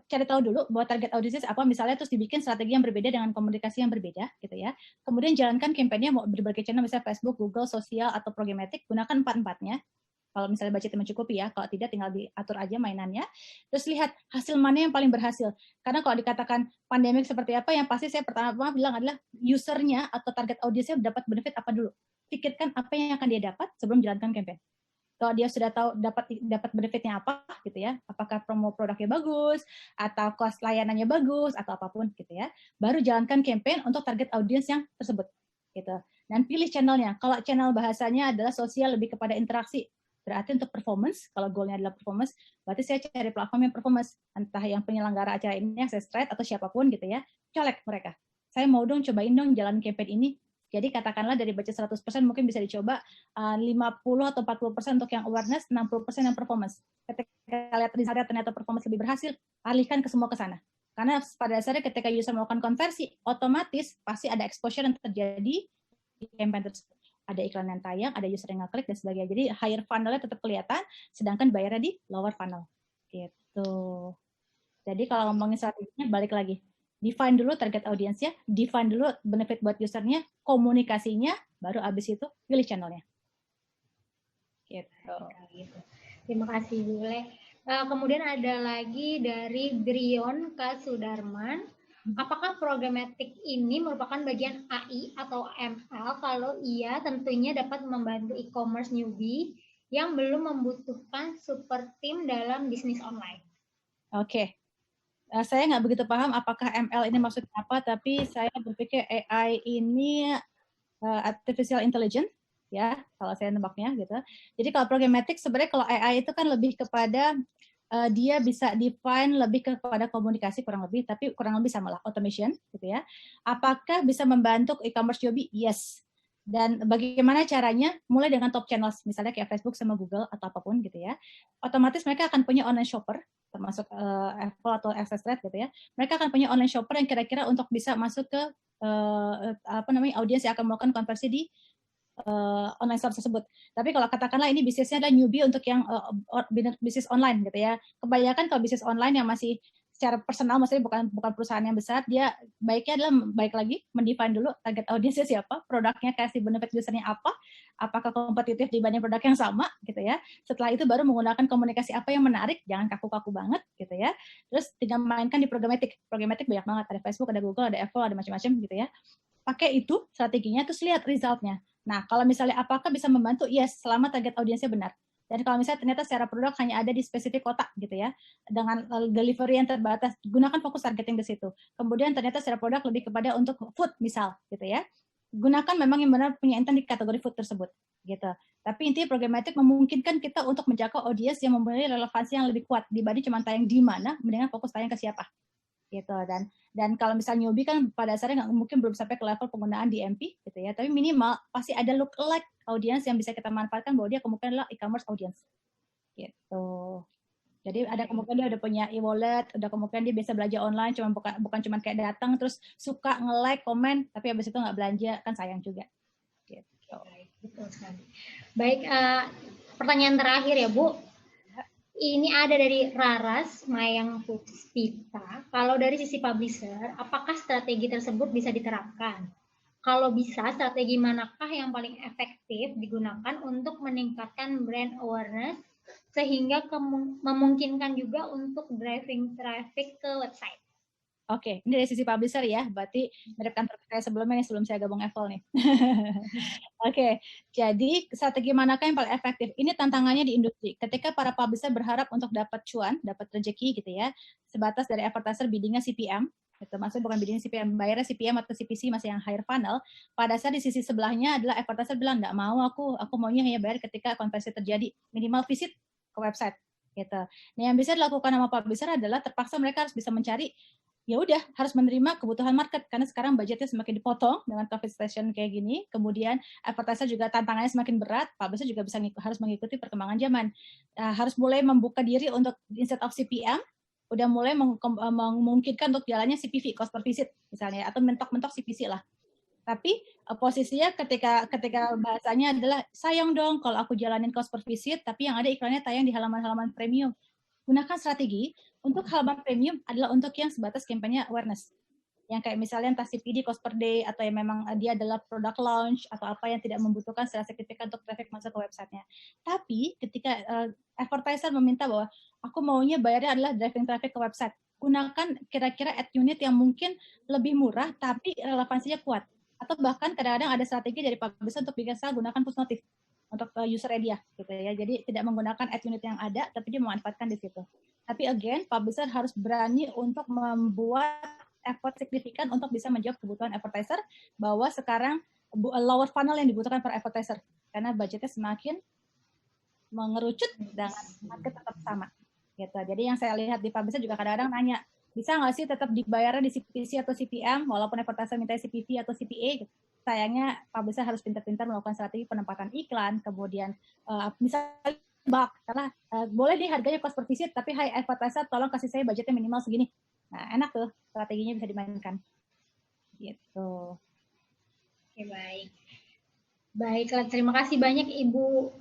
cari tahu dulu bahwa target audiens apa, misalnya, terus dibikin strategi yang berbeda dengan komunikasi yang berbeda, gitu ya. Kemudian jalankan kampanye mau berbagai channel, misalnya Facebook, Google, sosial, atau programmatic, gunakan 4-4-nya. Kalau misalnya budgetnya mencukupi ya, kalau tidak tinggal diatur aja mainannya. Terus lihat hasil mana yang paling berhasil. Karena kalau dikatakan pandemik seperti apa, yang pasti saya pertama bilang adalah usernya atau target audiensnya dapat benefit apa dulu. Pikirkan apa yang akan dia dapat sebelum jalankan campaign. Kalau dia sudah tahu dapat benefitnya apa, gitu ya, apakah promo produknya bagus, atau cost layanannya bagus, atau apapun, gitu ya, baru jalankan campaign untuk target audiens yang tersebut, gitu. Dan pilih channelnya. Kalau channel bahasanya adalah sosial, lebih kepada interaksi. Berarti untuk performance, kalau goalnya adalah performance, berarti saya cari platform yang performance, entah yang penyelenggara acara ini, yang straight atau siapapun gitu ya, colek mereka. Saya mau dong, cobain dong jalan campaign ini. Jadi katakanlah dari budget 100% mungkin bisa dicoba 50 atau 40% untuk yang awareness, 60% yang performance. Ketika lihat resultnya ternyata performance lebih berhasil, alihkan ke semua ke sana. Karena pada dasarnya ketika user melakukan konversi, otomatis pasti ada exposure yang terjadi di campaign tersebut. Ada iklan yang tayang, ada user yang ngeklik dan sebagainya. Jadi higher funnel-nya tetap kelihatan, sedangkan bayarnya di lower funnel. Gitu. Jadi kalau ngomongin strateginya, balik lagi. define dulu target audiensnya, define dulu benefit buat usernya, komunikasinya, baru abis itu pilih channelnya. Gitu. Terima kasih Bule. Kemudian ada lagi dari Brion K. Sudarman. Apakah programmatic ini merupakan bagian AI atau ML? Kalau iya, tentunya dapat membantu e-commerce newbie yang belum membutuhkan super team dalam bisnis online. Oke. Saya nggak begitu paham apakah ML ini maksudnya apa, tapi saya berpikir AI ini artificial intelligence, ya, kalau saya nebaknya gitu. Jadi kalau programmatic sebenarnya kalau AI itu kan lebih kepada dia bisa define lebih kepada komunikasi kurang lebih, tapi kurang lebih sama lah automation gitu ya. Apakah bisa membantu e-commerce newbie? Yes. Dan bagaimana caranya? Mulai dengan top channels, misalnya kayak Facebook sama Google atau apapun gitu ya. Otomatis mereka akan punya online shopper, termasuk Apple atau Access-Trade gitu ya. Mereka akan punya online shopper yang kira-kira untuk bisa masuk ke audiens yang akan melakukan konversi di online store tersebut. Tapi kalau katakanlah ini bisnisnya adalah newbie untuk yang bisnis online gitu ya. Kebanyakan kalau bisnis online yang masih secara personal, maksudnya bukan perusahaan yang besar, dia baiknya adalah baik lagi mendefine dulu target audiensnya siapa, produknya kasih benefit usernya apa, apakah kompetitif dibanding produk yang sama gitu ya. Setelah itu baru menggunakan komunikasi apa yang menarik, jangan kaku-kaku banget gitu ya. Terus tinggal mainkan di programmatic. Programmatic banyak banget, ada Facebook, ada Google, ada Apple, ada macam-macam gitu ya. Pakai itu strateginya, terus lihat resultnya. Nah, kalau misalnya apakah bisa membantu? Yes, selama target audiensnya benar. Dan kalau misalnya ternyata secara produk hanya ada di spesifik kota gitu ya, dengan delivery yang terbatas, gunakan fokus targeting di situ. Kemudian ternyata secara produk lebih kepada untuk food misal gitu ya. Gunakan memang yang benar punya intent di kategori food tersebut gitu. Tapi intinya programmatic memungkinkan kita untuk menjangkau audiens yang mempunyai relevansi yang lebih kuat dibanding cuma tayang di mana, mendingan fokus tayang ke siapa gitu. Dan kalau misalnya newbie kan pada dasarnya nggak mungkin belum sampai ke level penggunaan DMP gitu ya, tapi minimal pasti ada lookalike audience yang bisa kita manfaatkan bahwa dia kemungkinan adalah e-commerce audience gitu. Jadi ada kemungkinan dia udah punya e-wallet, udah kemungkinan dia bisa belanja online, bukan cuma kayak datang terus suka nge-like, komen, tapi habis itu nggak belanja, kan sayang juga. Gitu. Betul sekali. Baik, pertanyaan terakhir ya Bu. Ini ada dari Raras Mayang Puspita. Kalau dari sisi publisher, apakah strategi tersebut bisa diterapkan? Kalau bisa, strategi manakah yang paling efektif digunakan untuk meningkatkan brand awareness sehingga memungkinkan juga untuk driving traffic ke website? Oke, ini dari sisi publisher ya, berarti mirip kantor saya sebelumnya nih, sebelum saya gabung Apple nih. Oke, jadi strategi manakah yang paling efektif? Ini tantangannya di industri. Ketika para publisher berharap untuk dapat cuan, dapat rezeki gitu ya, sebatas dari advertiser biddingnya CPM, gitu. Maksudnya bukan bidding CPM, bayarnya CPM atau CPC masih yang higher funnel. Pada saat di sisi sebelahnya adalah advertiser bilang, nggak mau aku maunya hanya bayar ketika konversi terjadi, minimal visit ke website. Gitu. Nah, yang bisa dilakukan sama publisher adalah terpaksa mereka harus bisa mencari, ya udah harus menerima kebutuhan market karena sekarang budgetnya semakin dipotong dengan COVID station kayak gini. Kemudian advertiser juga tantangannya semakin berat, publisher juga harus mengikuti perkembangan zaman. Harus mulai membuka diri untuk instead of CPM, udah mulai memungkinkan untuk jalannya CPV, cost per visit misalnya, atau mentok-mentok CPC lah. Tapi posisinya ketika bahasanya adalah sayang dong kalau aku jalanin cost per visit, tapi yang ada iklannya tayang di halaman-halaman premium. Gunakan strategi untuk halaman premium adalah untuk yang sebatas kampanye awareness. Yang kayak misalnya entah CPD cost per day atau yang memang dia adalah product launch atau apa yang tidak membutuhkan secara signifikan untuk traffic masuk ke websitenya. Tapi ketika advertiser meminta bahwa aku maunya bayarnya adalah driving traffic ke website, gunakan kira-kira ad unit yang mungkin lebih murah tapi relevansinya kuat. Atau bahkan kadang-kadang ada strategi dari publisher untuk bisa gunakan push notif untuk user dia gitu ya. Jadi tidak menggunakan ad unit yang ada tapi dia memanfaatkan di situ. Tapi again, publisher harus berani untuk membuat effort signifikan untuk bisa menjawab kebutuhan advertiser bahwa sekarang lower funnel yang dibutuhkan per advertiser karena budgetnya semakin mengerucut dan market tetap sama gitu. Jadi yang saya lihat di publisher juga kadang-kadang nanya, bisa nggak sih tetap dibayarnya di CPC atau CPM walaupun advertiser minta CPV atau CPA gitu. Sayangnya publisher harus pintar-pintar melakukan strategi penempatan iklan, kemudian misalnya karena boleh nih harganya cost per visit, tapi hai advertiser tolong kasih saya budgetnya minimal segini. Nah enak tuh strateginya bisa dimainkan. Gitu. Oke, baik. Baiklah, terima kasih banyak Ibu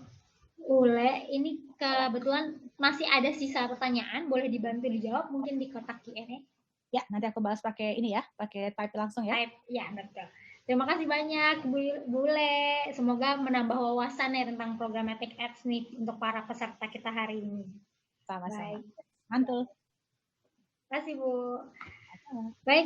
Ule. Ini kebetulan masih ada sisa pertanyaan, boleh dibantu dijawab mungkin di kotak Q&A. Ya, nanti aku balas pakai ini ya, pakai type langsung ya. Type, ya betul. Terima kasih banyak Bule. Semoga menambah wawasan ya tentang programmatic ads nih untuk para peserta kita hari ini. Sama-sama. Baik. Mantul. Terima kasih Bu. Sama. Baik.